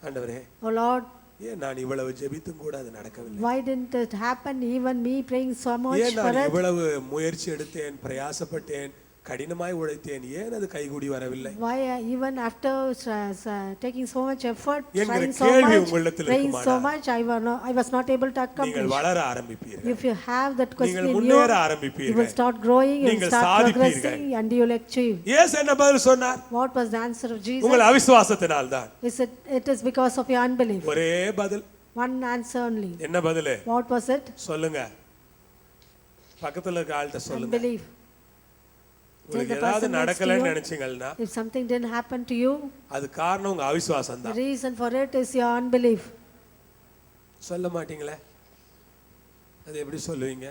ஆண்டவரே, "Oh Lord, ஏன் நான் இவ்வளவு ஜெபித்தும் கூட அது நடக்கவில்லை? why didn't it happen? Even me praying so much ஏன் for நான் it. இவ்வளவு முயற்சி எடுத்தேன், பிரயாசப்பட்டேன், கடினமாய் உழைத்தேன், ஏன் அது கைகூடி வரவில்லை? Why even after taking so much effort, என்கிற trying so கேள்வி much, உங்களிடத்தில் praying so இருக்குமானால் much, I was not able to நீங்கள் accomplish." வளர ஆரம்பிப்பீர்கள். If you have that question நீங்கள் in you, முன்னேற you will ஆரம்பிப்பீர்கள். start growing, you will நீங்கள் start சாதிப்பீர்கள். progressing, and you will achieve. இயேசு என்ன பதில் சொன்னார்? What was the answer of Jesus? உங்கள் அவிசுவாசத்தினால் தான். It is because of your unbelief. ஒரே பதில். One answer only. என்ன பதில்? What was it? சொல்லுங்க, பக்கத்துல இருக்க ஆள்கிட்ட சொல்லுங்க. Unbelief. உங்களுக்கு the ஏதாவது person next to நடக்கலன்னு you. நினைச்சீங்கன்னா If something didn't happen to you, அது காரணம் உங்க அவிசுவாசம் the தான். reason for it is your unbelief. சொல்ல மாட்டீங்களே? அது எப்படி சொல்லுவீங்க?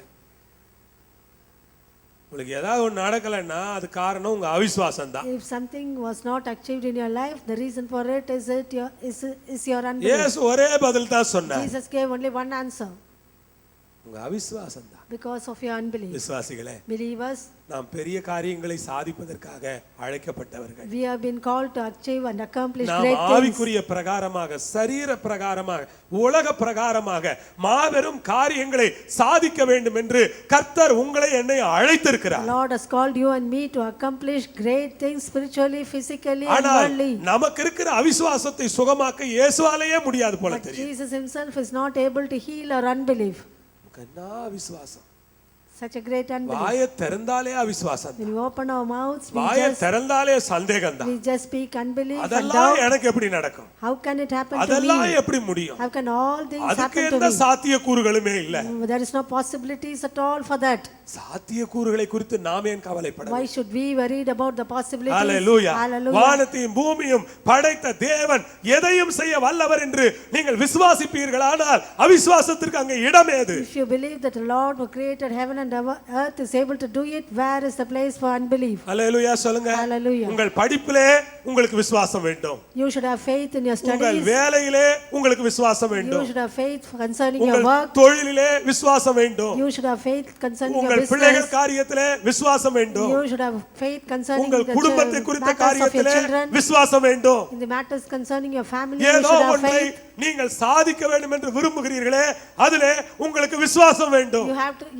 உங்களுக்கு ஏதாவது ஒன்று நடக்கலைன்னா அது காரணம் உங்க அவிசுவாசம் தான். If something was not achieved in your life, the reason for it is your unbelief. இயேசு ஒரே பதில் தான் சொன்னார். Jesus gave only one answer. உங்க அவிசுவாசம் தான். Because of your unbelief. விசுவாசிகளே, Believers, நாம் பெரிய காரியங்களை சாதிப்பதற்காக அழைக்கப்பட்டவர்கள். we have been called to achieve and accomplish நாம் great things. ஆவிக்குரிய பிரகாரமாக, சரீர பிரகாரமாக, உலக பிரகாரமாக மாபெரும் காரியங்களை சாதிக்க வேண்டும் என்று கர்த்தர் உங்களை என்னை அழைத்திருக்கிறார். The Lord has called you and me to accomplish great things spiritually, physically and ஆனால் worldly. நமக்கு இருக்கிற அவிசுவாசத்தை சுகமாக்க இயேசுவாலேயே முடியாது போல But தெரியும். Jesus himself is not able to heal our unbelief. என்ன விசுவாசம்? Such a great unbelief. வாயை திறந்தாலே அவிசுவாசம். When we open our mouths, வாயை திறந்தாலே சந்தேகம் தான். we just speak unbelief and அதெல்லாம் doubt. எனக்கு எப்படி நடக்கும்? How can it happen to அதெல்லாம் me? எப்படி முடியும்? How can all things அதுக்கு happen to எந்த me? சாத்தியக்கூறுகளுமே இல்ல. There is no possibilities at all for that. சாத்தியக்கூறுகளை குறித்து நாம் ஏன் கவலைப்பட? Why should we worried about the possibilities? Hallelujah. Hallelujah. வானத்தையும் பூமியும் படைத்த தேவன் எதையும் செய்ய வல்லவர் என்று நீங்கள் விசுவாசிப்பீர்களானால் அவிசுவாசத்திற்கு அங்கே இடம் ஏது? If you believe that the Lord who created heaven and earth is able to do it, where is the place for unbelief? ஹalleluya சொல்லுங்க. Hallelujah. உங்கள் படிப்பிலே உங்களுக்கு விசுவாசம் வேண்டும். You should have faith in your உங்கள் studies. வேலையிலே உங்களுக்கு விசுவாசம் You வேண்டும். should have faith concerning your உங்கள் work. தொழிலிலே விசுவாசம் வேண்டும். You should have faith concerning your உங்கள் பிள்ளைகள் business. காரியத்திலே விசுவாசம் வேண்டும். You should have faith concerning உங்கள் the குடும்பத்தை குறித்த matters of your காரியத்திலே children. விசுவாசம் வேண்டும். In the matters concerning your family, you ஏதோ should have ஒன்றை faith. நீங்கள் சாதிக்க வேண்டும் என்று விரும்புகிறீர்களே அதிலே உங்களுக்கு விசுவாசம் வேண்டும்.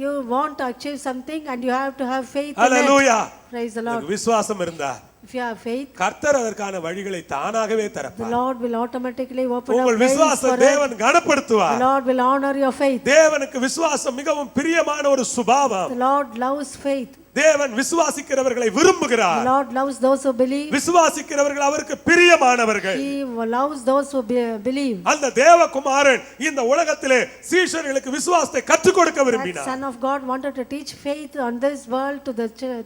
You want to achieve something and you have to have faith in it. Hallelujah. Praise the Lord. விசுவாசம் இருந்தா If you have faith, கர்த்தர் அதற்கான வழிகளை தானாகவே the திறப்பார். Lord will automatically open up உங்கள் ways for விசுவாசத்தை it. தேவன் கனப்படுத்துவார். The Lord will honor your faith. தேவனுக்கு விசுவாசம் மிகவும் பிரியமான ஒரு சுபாவம். The Lord loves faith. தேவன் விசுவாசிக்கிறவர்களை விரும்புகிறார். The Lord loves those who believe. விசுவாசிக்கிறவர்கள் அவருக்கு பிரியமானவர்கள். He loves those who believe. அந்த தேவகுமாரன் இந்த உலகத்திலே சீஷர்களுக்கு விசுவாசத்தை கற்றுக் கொடுக்க That விரும்பினார். Son of God wanted to teach faith on this world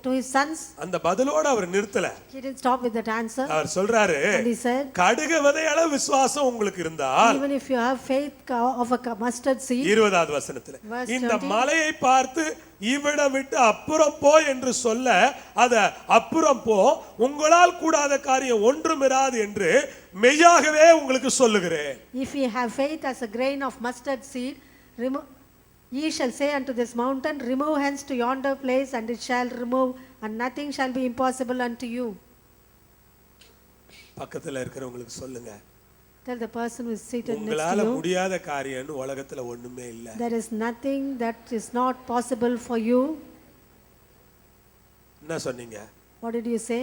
to his sons. அந்த பதிலோடு அவர் நிறுத்தல. He didn't stop with that answer. அவர் சொல்றாரு, And he said, கடுகு விதை அளவு விசுவாசம் உங்களுக்கு இருந்தால், even if you have faith of a mustard seed, 20வது வசனத்திலே, Verse இந்த 20. மலையை பார்த்து இவ்விடம் விட்டு அப்புறம் போ என்று சொல்ல அத அப்புறம் போ, உங்களால் கூடாத காரியம் ஒன்றுமிராது என்று மெய்யாகவே உங்களுக்கு சொல்லுகிறேன். if ye have faith as a grain of mustard seed, ye shall say unto this mountain, remove hence to yonder place, and it shall remove, and nothing shall be impossible unto you. பக்கத்துல இருக்கிறவங்களுக்கு சொல்லுங்க, Tell the person who is seated next உங்களால to you, முடியாத காரியம்னு உலகத்துல ஒண்ணுமே இல்ல. there is nothing that is not possible for you. என்ன சொன்னீங்க? What did you say?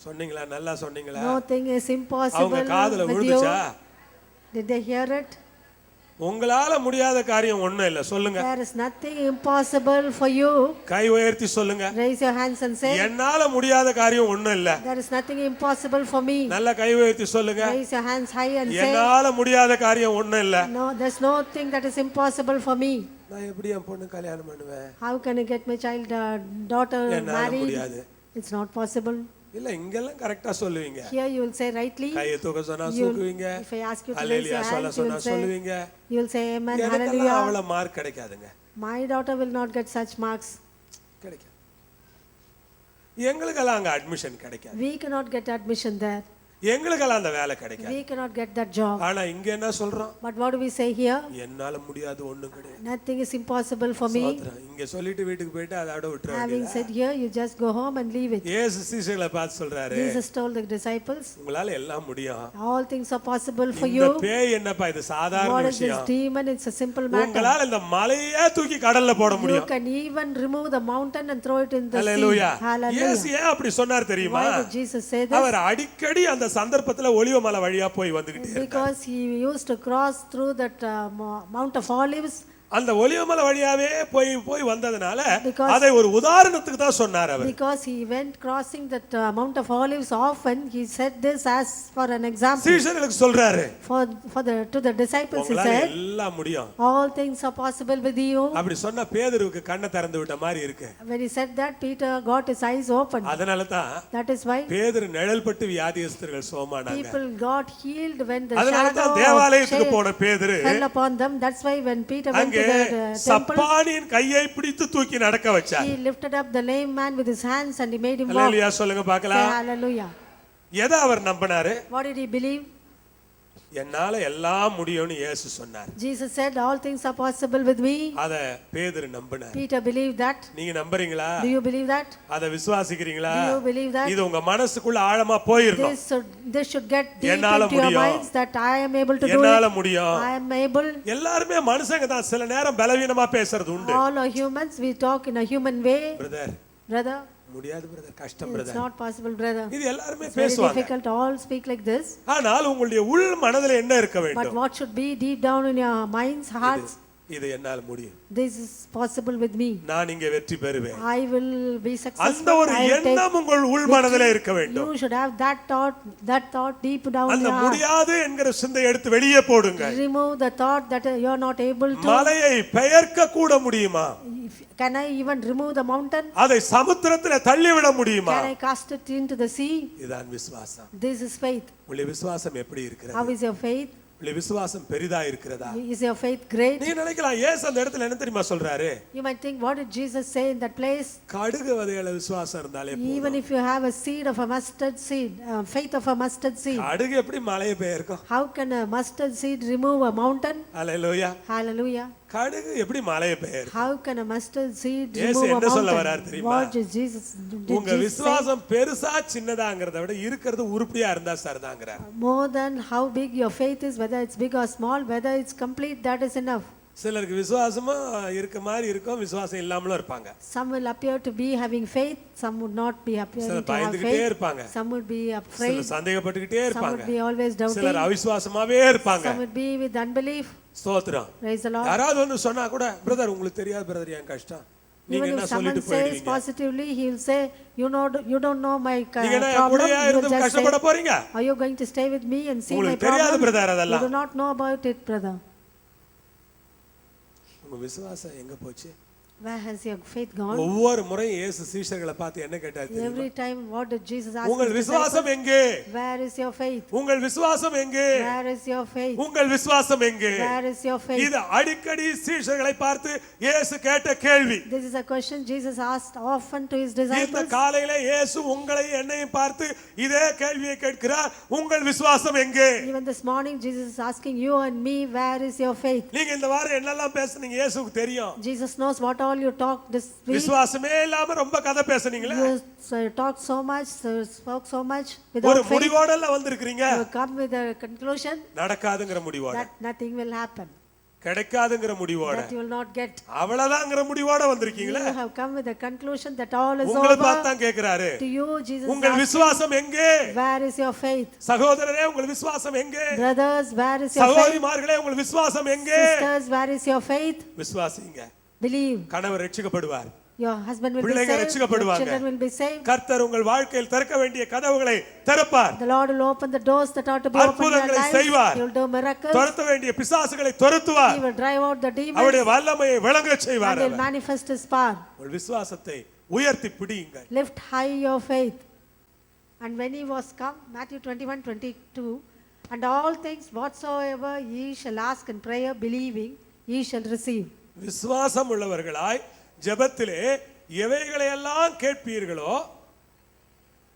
சொன்னீங்களா? நல்லா சொன்னீங்களா? Nothing is அவங்க impossible காதுல with you. விழுந்துச்சா? Did they hear it? உங்களால முடியாத காரியம் ஒண்ணும் இல்ல. சொல்லுங்க, There is nothing impossible for you. கை உயர்த்தி சொல்லுங்க, Raise your hands and say, என்னால முடியாத காரியம் ஒண்ணும் இல்ல. there is nothing impossible for me. நல்ல கை உயர்த்தி சொல்லுங்க, Raise your hands high and say, என்னால முடியாத காரியம் ஒண்ணும் இல்ல. no, there's nothing that is impossible for me. நான் எப்படி என் பொண்ணு கல்யாணம் பண்ணுவேன்? How can I get my child daughter என்னால married? முடியாது. It's not possible. இல்ல, இங்கெல்லாம் கரெக்டா சொல்லுவீங்க. Here you will say rightly. கையை தூக்க சொன்னா You'll- தூக்குவீங்க. if I ask you to raise hallelujah your சொல்ல hands, you சொன்னா will say, சொல்லுவீங்க. you will say amen, எனக்கெல்லாம் hallelujah. அவ்வளவு மார்க் கிடைக்காதுங்க. My daughter will not get such marks. கிடைக்காது. எங்களுக்கெல்லாம் அங்க அட்மிஷன் கிடைக்காது. We cannot get admission there. எங்களுக்கெல்லாம் அந்த வேலை கிடைக்காது. We cannot get that job. ஆனா இங்க என்ன சொல்றோம்? But what do we say here? என்னால முடியாது ஒண்ணும் கிடையாது. Nothing is impossible for me. ஸ்தோத்திரம். இங்க சொல்லிட்டு வீட்டுக்கு போயிட்டு அதோட விட்டுற Having வேண்டியது. said here, you just go home and leave it. இயேசு சீஷர்களை பார்த்து சொல்றாரு, Jesus told the disciples, உங்களால எல்லாம் முடியும். all things are possible for இந்த you. பேய் என்னப்பா இது சாதாரண What is this விஷயம். demon? It's a simple matter. உங்களால இந்த மலையே தூக்கி கடல்ல போட You முடியும். can even remove the mountain and throw it in the sea. Hallelujah. Hallelujah. இயேசு ஏன் அப்படி சொன்னார் தெரியுமா? Why did Jesus say this? அவர் அடிக்கடி அந்த சந்தர்ப்பத்துல ஒலிவ மலை வழியா போய் வந்துகிட்டே இருந்தார். Because he used to cross through that Mount of Olives. அந்த ஒலிவமலை வழியாவே போய் போய் வந்ததனால Because- அதை ஒரு உதாரணத்துக்கு தான் சொன்னார் அவர். Because he went crossing that Mount of Olives often, he said this as for an example. சீஷர்களுக்கு சொல்றாரு, To the disciples he உங்களால said, எல்லாம் முடியும். all things are possible with you. அப்படி சொன்ன பேதுருவுக்கு கண்ணை திறந்து விட்ட மாதிரி இருக்கு. When he said that, Peter got his eyes open. அதனால தான் That is why பேதுரு நிழல்பட்டு வியாதியஸ்தர்கள் சுகமானாங்க. people got healed when the அதனால shadow தான் of தேவாலயத்துக்கு shame போன பேதுரு fell upon them. That's why when Peter went அங்கே to the temple, சப்பானியின் கையை பிடித்து தூக்கி நடக்க வச்சார். he lifted up the lame man with his hands and he made him walk. ஹல்லேலூயா சொல்லுங்க Say பார்க்கலாம். hallelujah. எதை அவர் நம்பினாரு? What did he believe? என்னால எல்லாம் முடியும்னு இயேசு சொன்னார். Jesus said, all things are possible with me. அத பேதுரு நம்பினார். Peter believed that. நீங்க நம்புறீங்களா? Do you believe that? அத விசுவாசிக்கிறீங்களா? Do you believe that? இது உங்க மனசுக்குள்ள ஆழமா போயிரணும். This should get deep என்னால into your முடியும். minds that I am able to do என்னால it. முடியும். I am able. எல்லாருமே மனுஷங்க தான், சில நேரம் பலவீனமா பேசுறது உண்டு. All are humans. We talk in a human way. Brother, முடியாது பிரதர், கஷ்டம் it's brother. not possible, brother. இது எல்லாருமே It's very பேசுவாங்க. difficult. All speak like this. ஆனால் உங்களுடைய உள் மனதில் என்ன இருக்க But வேண்டும்? what should be deep down in your minds, hearts? இது என்னால் முடியும், This is possible with me. நான் இங்கே வெற்றி பெறுவேன். I will be அந்த successful. ஒரு I will take எண்ணம் உங்கள் உள் மனதிலே இருக்க வேண்டும். You should have that thought deep down in அந்த your heart. முடியாது என்கிற சிந்தை எடுத்து வெளியே போடுங்க. Remove the thought that you are not able to. மலையை பெயர்க்க கூட முடியுமா? Can I even remove the mountain? அதை சமுத்திரத்திலே தள்ளிவிட முடியுமா? Can I cast it into the sea? இதுதான் விசுவாசம். This is faith. உங்களுடைய விசுவாசம் எப்படி இருக்கிறது? How is your faith? உங்களுடைய விசுவாசம் பெரிதா இருக்கிறதா? Is your faith great? நீங்க நினைக்கலாம் இயேசு அந்த இடத்துல என்ன தெரியுமா சொல்றாரு? You might think, what did Jesus say in that place? கடுகு விதையில விசுவாசம் இருந்தாலே போதும். Even if you have a seed of a mustard seed, faith of a mustard seed. கடுகு எப்படி மலையை பெயர்க்கும்? How can a mustard seed remove a mountain? Hallelujah. Hallelujah. கடுகு எப்படி மலையை பெயர்க்கும்? How can a mustard seed இயேசு remove a என்ன சொல்ல வரார் mountain? தெரியுமா? What did Jesus உங்க விசுவாசம் பெருசா சின்னதாங்கறத விட இருக்கிறது உருப்படியா இருந்தா சரிதாங்கறார். More than how big your faith is, whether it's big or small, whether it's complete, that is enough. சிலருக்கு விசுவாசமும் இருக்க மாதிரி இருக்கும், விசுவாசம் இல்லாமலும் இருப்பாங்க. Some will appear to be having faith, some would not be appearing சிலர் to have பயந்துகிட்டே faith. இருப்பாங்க. Some would be afraid. சிலர் சந்தேகப்பட்டுக்கிட்டே Some இருப்பாங்க. would be always doubting. சிலர் அவிசுவாசமாவே இருப்பாங்க. Some would be with unbelief. ஸ்தோத்திரம். Praise the Lord. யாராவது வந்து சொன்னா கூட பிரதர் உங்களுக்கு தெரியாது பிரதர் என் கஷ்டம், நீங்க Even என்ன if someone சொல்லிட்டு says போயிடுவீங்க? positively, he will say, you don't know my நீங்க என்ன problem. கூடயா You will இருந்து just கஷ்டப்பட say, போறீங்க? are you going to stay with me and see my உங்களுக்கு தெரியாது problem? பிரதர் You அதெல்லாம். do not know about it, brother. உங்க விசுவாசம் எங்க போச்சு? Where has your faith gone? ஒவ்வொரு முறையும் இயேசு சீஷர்களை பார்த்து என்ன கேட்டார் தெரியுமா? Every time, what did Jesus ask உங்கள் his விசுவாசம் disciples? எங்கே? Where is your faith? உங்கள் விசுவாசம் எங்கே? Where is your faith? உங்கள் விசுவாசம் எங்கே? Where is your faith? இது அடிக்கடி சீஷர்களை பார்த்து இயேசு கேட்ட கேள்வி. This is a question Jesus asked often to his இந்த disciples. காலையில இயேசு உங்களையும் என்னையும் பார்த்து இதே கேள்வியை கேட்கிறார், உங்கள் விசுவாசம் எங்கே? Even this morning, Jesus is asking you and me, where is your faith? நீங்க இந்த வாரம் என்னெல்லாம் பேசுனீங்க இயேசுவுக்கு தெரியும். Jesus knows what all you talked this week. விசுவாசமே இல்லாம ரொம்ப கதை பேசுனீங்களே. You talked so much, spoke so much ஒரு without faith. முடிவோடல வந்திருக்கீங்க. You come with a conclusion நடக்காதுங்கற முடிவோட, that nothing will happen, கிடைக்காதுங்கற முடிவோட, that you will not get. அவ்வளவுதாங்கற முடிவோட வந்திருக்கீங்களே. You have come with a conclusion that all is உங்களை over. பார்த்து தான் கேக்குறாரு, To you, Jesus உங்கள் asks, விசுவாசம் எங்கே? where is your faith? சகோதரரே உங்கள் விசுவாசம் எங்கே? Brothers, where is your faith? சகோதரிமார்களே உங்கள் விசுவாசம் எங்கே? Sisters, where is your faith? விசுவாசிங்க. Believe. கணவர் ரட்சிக்கப்படுவார், Your husband will be பிள்ளைங்க saved. Your ரட்சிக்கப்படுவாங்க. children will be saved. கர்த்தர் உங்கள் வாழ்க்கையில் திறக்க வேண்டிய கதவுகளை திறப்பார். The Lord will open the doors that ought to be opened in your அற்புதங்களை life. செய்வார். He will do miracles. துரத்த வேண்டிய பிசாசுகளை துரத்துவார். He will drive out the demons அவருடைய வல்லமையை விளங்கச் செய்வார். and will manifest his power. உங்கள் விசுவாசத்தை உயர்த்தி பிடியுங்கள். Lift high your faith. And when he was come, Matthew 21:22, and all things whatsoever ye shall ask in prayer, believing, ye shall receive. விசுவாசம் உள்ளவர்களாய் ஜெபத்திலே எவைகளை எல்லாம் கேட்பீர்களோ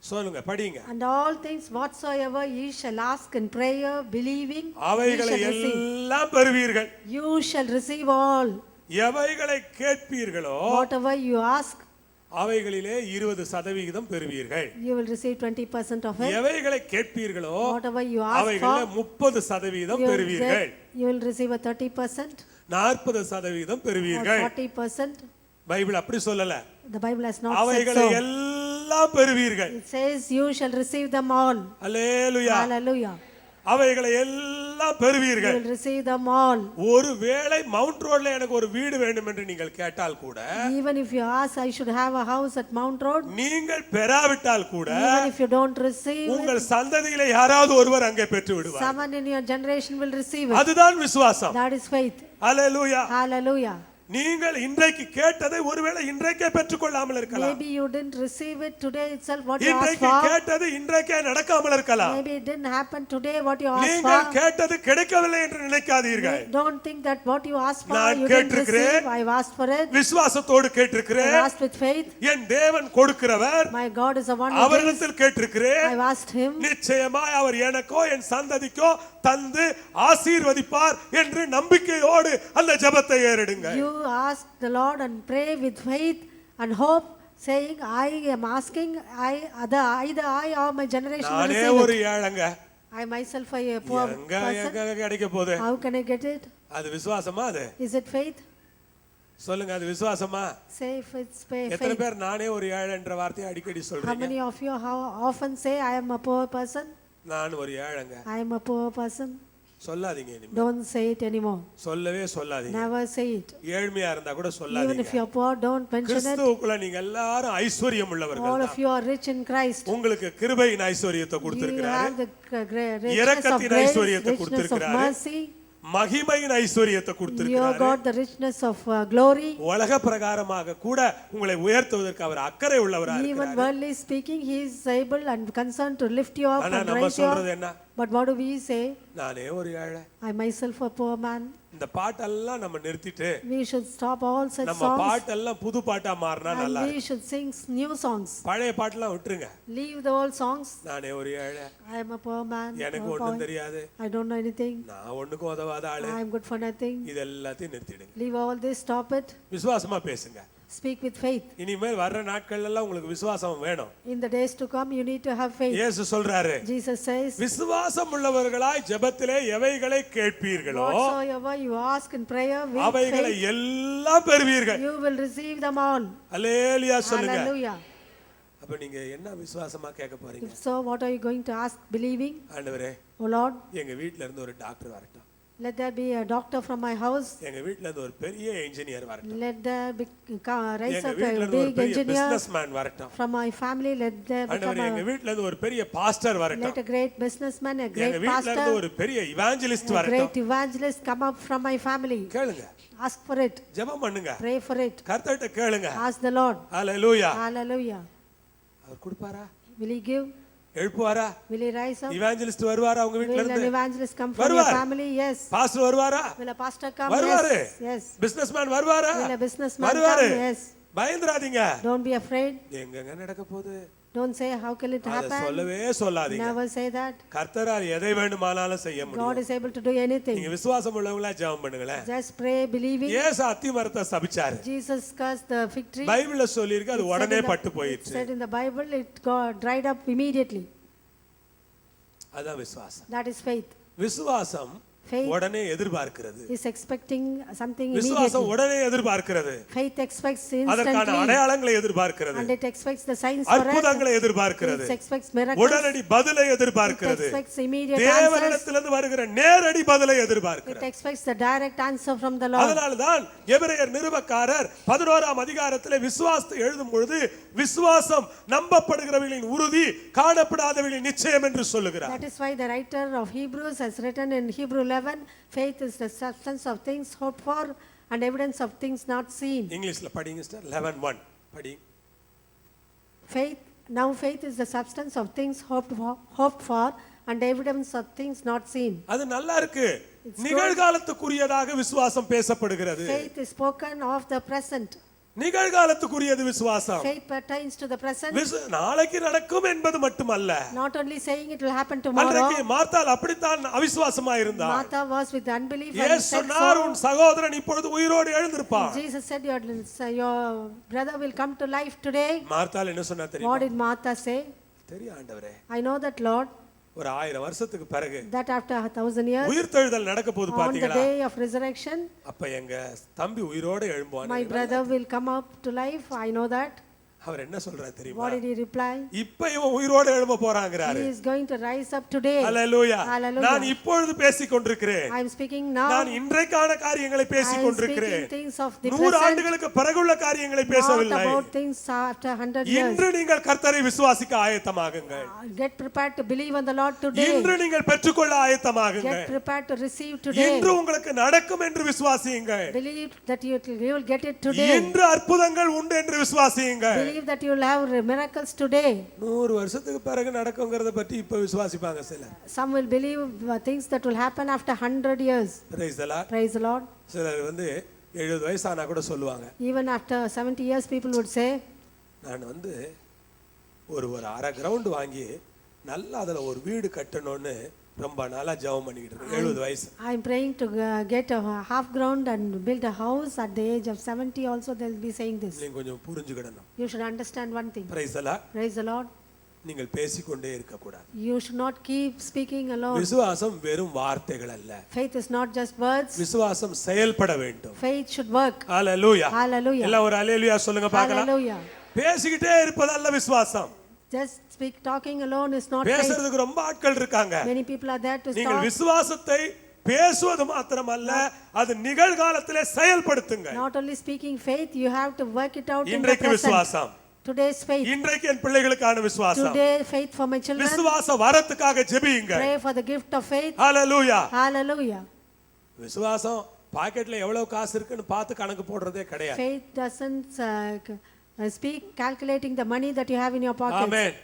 சொல்லுங்க, படிங்க. And all things whatsoever ye shall ask in prayer, believing, ye அவைகளை shall receive. எல்லாம் பெறுவீர்கள். You shall receive all. எவைகளை கேட்பீர்களோ Whatever you ask, அவைகளிலே 20% பெறுவீர்கள். you will receive 20% of it. எவைகளை கேட்பீர்களோ Whatever you ask அவைகளிலே for, 30% பெறுவீர்கள். you will receive a 30%, 40% or பெறுவீர்கள். 40%. Bible அப்படி சொல்லல, The Bible has not said அவைகளை so. எல்லாம் பெறுவீர்கள். It says you shall receive them all. Hallelujah. Hallelujah. அவைகளை எல்லாம் You பெறுவீர்கள். will receive them all. ஒருவேளை மவுண்ட் ரோட்ல எனக்கு ஒரு வீடு வேண்டும் என்று நீங்கள் கேட்டால் கூட, Even if you ask, I should have a house at Mount Road. நீங்கள் பெறாவிட்டால் கூட Even if you don't receive it, உங்கள் சந்ததியிலே யாராவது ஒருவர் அங்கே பெற்று விடுவார். someone in your generation will receive it. அதுதான் விசுவாசம். That is faith. Hallelujah. Hallelujah. நீங்கள் இன்றைக்கு கேட்டதை ஒருவேளை இன்றைக்கே பெற்றுக்கொள்ளாமல் இருக்கலாம். Maybe you didn't receive it today itself what you asked இன்றைக்கு for. கேட்டது இன்றைக்கே நடக்காமல் இருக்கலாம். Maybe it didn't happen today what you asked நீங்கள் for. கேட்டது கிடைக்கவில்லை என்று நினைக்காதீர்கள். Don't think that what you asked for நான் you didn't கேட்டிருக்கிறேன். receive. I've asked for it. விசுவாசத்தோடு I கேட்டிருக்கிறேன். asked with faith. என் தேவன் கொடுக்கிறவர். My God is the one who gives. அவரிடத்தில் கேட்டிருக்கிறேன். I've asked him. நிச்சயமாய் அவர் எனக்கோ என் சந்ததிக்கோ தந்து ஆசீர்வதிப்பார் என்று நம்பிக்கையோடு அந்த ஜெபத்தை ஏறெடுங்க. You ask the Lord and pray with faith and hope, saying, I am asking, either I or my generation will நானே receive ஒரு it. ஏழைங்க, I myself a poor எங்க person. கிடைக்க போகுது? How can I get it? அது விசுவாசமா? அது Is it faith? சொல்லுங்க, அது விசுவாசமா? Say if it's எத்தனை faith. பேர் நானே ஒரு ஏழைன்ற வார்த்தையை அடிக்கடி How சொல்றீங்க? many of you how often say, I am a poor person? நான் ஒரு ஏழைங்க. I am a poor person. சொல்லாதீங்க இனிமே. Don't say it anymore. சொல்லவே சொல்லாதீங்க. Never say it. ஏழ்மையா இருந்தா கூட Even சொல்லாதீங்க. if you are poor, don't mention it. கிறிஸ்துவுக்குள்ள நீங்க எல்லாரும் ஐஸ்வர்யம் All உள்ளவர்கள். of you are rich in Christ. உங்களுக்கு கிருபையின் ஐஸ்வர்யத்தை You கொடுத்திருக்கிறாரு. have the richness of இரக்கத்தின் grace, ஐஸ்வர்யத்தை richness of கொடுத்திருக்கிறாரு. mercy. மகிமையின் ஐஸ்வர்யத்தை You கொடுத்திருக்கிறாரு. got the richness of glory. உலக பிரகாரமாக கூட உங்களை உயர்த்துவதற்கு அவர் அக்கறை உள்ளவரா Even இருக்கிறார். worldly speaking, he is able and concerned to lift you up ஆனா and நம்ம raise you சொல்றது up. என்ன? But what do we say? நானே ஒரு ஏழை. I myself a poor man. இந்த பாட்டெல்லாம் நம்ம நிறுத்திட்டு We should stop all such நம்ம songs பாட்டெல்லாம் புது பாட்டா மாறினா நல்லா and இருக்கும். we should sing new songs. பழைய பாட்டெல்லாம் விட்டுருங்க. Leave the old songs. நானே ஒரு ஏழை, I am a poor man. எனக்கு poor ஒண்ணும் boy. தெரியாது, I don't know anything. நான் ஒண்ணுக்கும் உதவாத ஆளு, I am good for nothing. இது எல்லாத்தையும் நிறுத்திடுங்க. Leave all this, stop it. விசுவாசமா பேசுங்க. Speak with faith. இனிமேல் வர்ற நாட்கள் எல்லாம் உங்களுக்கு விசுவாசம் வேணும். In the days to come, you need to have faith. இயேசு சொல்றாரு, Jesus says, விசுவாசம் உள்ளவர்களாய் ஜெபத்திலே எவைகளை கேட்பீர்களோ whatsoever you ask in prayer with அவைகளை faith, எல்லாம் பெறுவீர்கள். you will receive them all. அல்லேலூயா சொல்லுங்க. Hallelujah. அப்ப நீங்க என்ன விசுவாசமா கேட்க போறீங்க? If so, what are you going to ask believing? ஆண்டவரே, Oh Lord, எங்க வீட்ல இருந்து ஒரு டாக்டர் வரட்டும், let there be a doctor from my house. எங்க வீட்ல இருந்து ஒரு பெரிய இன்ஜினியர் வரட்டும், Let there be rise எங்க up வீட்ல a இருந்து ஒரு big பெரிய engineer பிசினஸ்மேன் வரட்டும், from my family. Let there become ஆண்டவரே எங்க a, வீட்ல இருந்து ஒரு பெரிய பாஸ்டர் let வரட்டும், a great businessman, a எங்க great வீட்ல இருந்து pastor, ஒரு பெரிய இவாஞ்சலிஸ்ட் a வரட்டும். great evangelist come up from my family. கேளுங்க, Ask for it. ஜெபம் பண்ணுங்க, Pray for it. கர்த்தர்ட்ட கேளுங்க. Ask the Lord. Hallelujah. Hallelujah. அவர் கொடுப்பாரா? Will he give? எழுப்புவாரா? Will he rise up? இவாஞ்சலிஸ்ட் வருவாரா உங்க வீட்ல Will an இருந்து? evangelist come from your வருவார். family? Yes. பாஸ்டர் வருவாரா? Will a pastor come? வருவாரு. Yes. Yes. பிசினஸ்மேன் வருவாரா? Will a businessman வருவாரு. come? Yes. பயந்துராதீங்க. Don't be afraid. எங்கங்க நடக்க போகுது? Don't say how can it அத happen. சொல்லவே சொல்லாதீங்க. Never say that. கர்த்தரால் எதை வேண்டுமானாலும் செய்ய God முடியும். is able to do anything. நீங்க விசுவாசம் உள்ளவங்களா ஜெபம் பண்ணுங்களேன். Just pray believing. இயேசு அத்தி மரத்தை சபிச்சாரு. Jesus cursed the fig tree. பைபிள்ல சொல்லிருக்கு, அது உடனே பட்டு It போயிடுச்சு. said in the Bible it got dried up immediately. அதான் விசுவாசம். That is faith. விசுவாசம் Faith உடனே எதிர்பார்க்கிறது. is expecting something விசுவாசம் immediately. உடனே எதிர்பார்க்கிறது. Faith expects அதற்கான instantly அடையாளங்களை எதிர்பார்க்கிறது. and it expects the signs for it. அற்புதங்களை எதிர்பார்க்கிறது. It expects miracles. உடனடி பதிலை It எதிர்பார்க்கிறது. expects immediate answers. தேவனிடத்திலிருந்து வருகிற நேரடி பதிலை எதிர்பார்க்கிறது. It expects the direct answer from the Lord. அதனால்தான் எபிரேயர் நிருபக்காரர் 11ஆம் அதிகாரத்திலே விசுவாசத்தை எழுதும் பொழுது விசுவாசம் நம்பப்படுகிறவர்களின் உறுதி, காணப்படாதவர்களின் நிச்சயம் என்று சொல்லுகிறார். That is why the writer of Hebrews has written in Hebrew 11, faith is the substance of things hoped for and evidence of things not seen. இங்கிலீஷ்ல படிங்க சிஸ்டர். 11:1 படி. Faith, now faith is the substance of things hoped for and evidence of things not seen. அது நல்லா இருக்கு. நிகழ்காலத்துக்குரியதாக விசுவாசம் பேசப்படுகிறது. Faith is spoken of the present. நிகழ்காலத்துக்குரியது விசுவாசம். Faith pertains to the present. நாளைக்கு நடக்கும் என்பது மட்டுமல்ல. Not only saying it will happen tomorrow. அன்றைக்கு மார்த்தாள் அப்படித்தான் அவிசுவாசமா இருந்தாள். Martha was with unbelief and இயேசு said சொன்னார், so. உன் சகோதரன் இப்பொழுது உயிரோடு எழுந்திருப்பான். Jesus said your brother will come to life today. மார்த்தாள் என்ன சொன்னா தெரியுமா? What did Martha say? தெரியும் ஆண்டவரே, I know that Lord, ஒரு 1000 வருஷத்துக்கு பிறகு that after 1000 years, உயிர்த்தெழுதல் நடக்க போகுது on the பாத்தீங்களா? day of resurrection, அப்ப எங்க தம்பி உயிரோடு எழும்புவான். my brother will come up to life. I know that. அவர் என்ன சொல்றாரு தெரியுமா? What did he reply? இப்ப இவன் உயிரோடு எழும்ப போறாங்கறாரு. He is going to rise up today. Hallelujah. Hallelujah. நான் இப்பொழுது பேசிக் கொண்டிருக்கிறேன். I am speaking now. நான் இன்றைக்கான காரியங்களை I பேசிக் am கொண்டிருக்கிறேன். speaking things of the 100 present, ஆண்டுகளுக்கு பிறகுள்ள காரியங்களை not பேசவில்லை. about things after 100 years. இன்று நீங்கள் கர்த்தரை விசுவாசிக்க ஆயத்தமாகுங்கள். Get prepared to believe on the Lord today. இன்று நீங்கள் பெற்றுக்கொள்ள ஆயத்தமாகுங்கள். Get prepared to receive today. இன்று உங்களுக்கு நடக்கும் என்று விசுவாசியுங்கள். Believe that you will get it today. இன்று அற்புதங்கள் உண்டு என்று விசுவாசியுங்கள். Believe that you will have miracles today. 100 வருஷத்துக்கு பிறகு நடக்கும்ங்கறத பத்தி இப்ப விசுவாசிப்பாங்க சிலர். Some will believe things that will happen after 100 years. Praise the Lord. Praise the Lord. சிலர் 70 வயசானா கூட சொல்லுவாங்க, Even after 70 years people would say, நான் ஒரு அரை கிரவுண்ட் வாங்கி நல்லா அதுல ஒரு வீடு கட்டணும்னு ரொம்ப நாளா ஜெபம் பண்ணிக்கிட்டு இருக்கேன். 70 வயசு. I am praying to get a half ground and build a house. At the age of 70 also they will be saying this. நீங்க கொஞ்சம் புரிஞ்சுக்கிடணும். You should understand one thing. Praise the Lord. Praise the Lord. நீங்கள் பேசிக்கொண்டே இருக்க கூடாது. You should not keep speaking alone. விசுவாசம் வெறும் வார்த்தைகள் அல்ல. Faith is not just words. விசுவாசம் செயல்பட வேண்டும். Faith should work. Hallelujah. Hallelujah. எல்லாம் ஒரு ஹalleluya சொல்லுங்க பார்க்கலாம். Hallelujah. பேசிக்கிட்டே இருப்பதல்ல விசுவாசம். Just talking alone is not faith. பேசுறதுக்கு ரொம்ப ஆட்கள் இருக்காங்க. Many people are there to நீங்கள் talk. விசுவாசத்தை பேசுவது மாத்திரமல்ல, அது நிகழ்காலத்திலே செயல்படுத்துங்க. Not only speaking faith, you have to work it out in the இன்றைக்கு present. விசுவாசம், Today's faith. இன்றைக்கு என் பிள்ளைகளுக்கான விசுவாசம், Today faith for my children. விசுவாச வரத்துக்காக ஜெபியுங்க. Pray for the gift of faith. Hallelujah. Hallelujah. விசுவாசம் பாக்கெட்ல எவ்வளவு காசு இருக்குன்னு பார்த்து கணக்கு போடுறதே கிடையாது. Faith doesn't speak calculating the money that you have in your pocket. ஆமென்.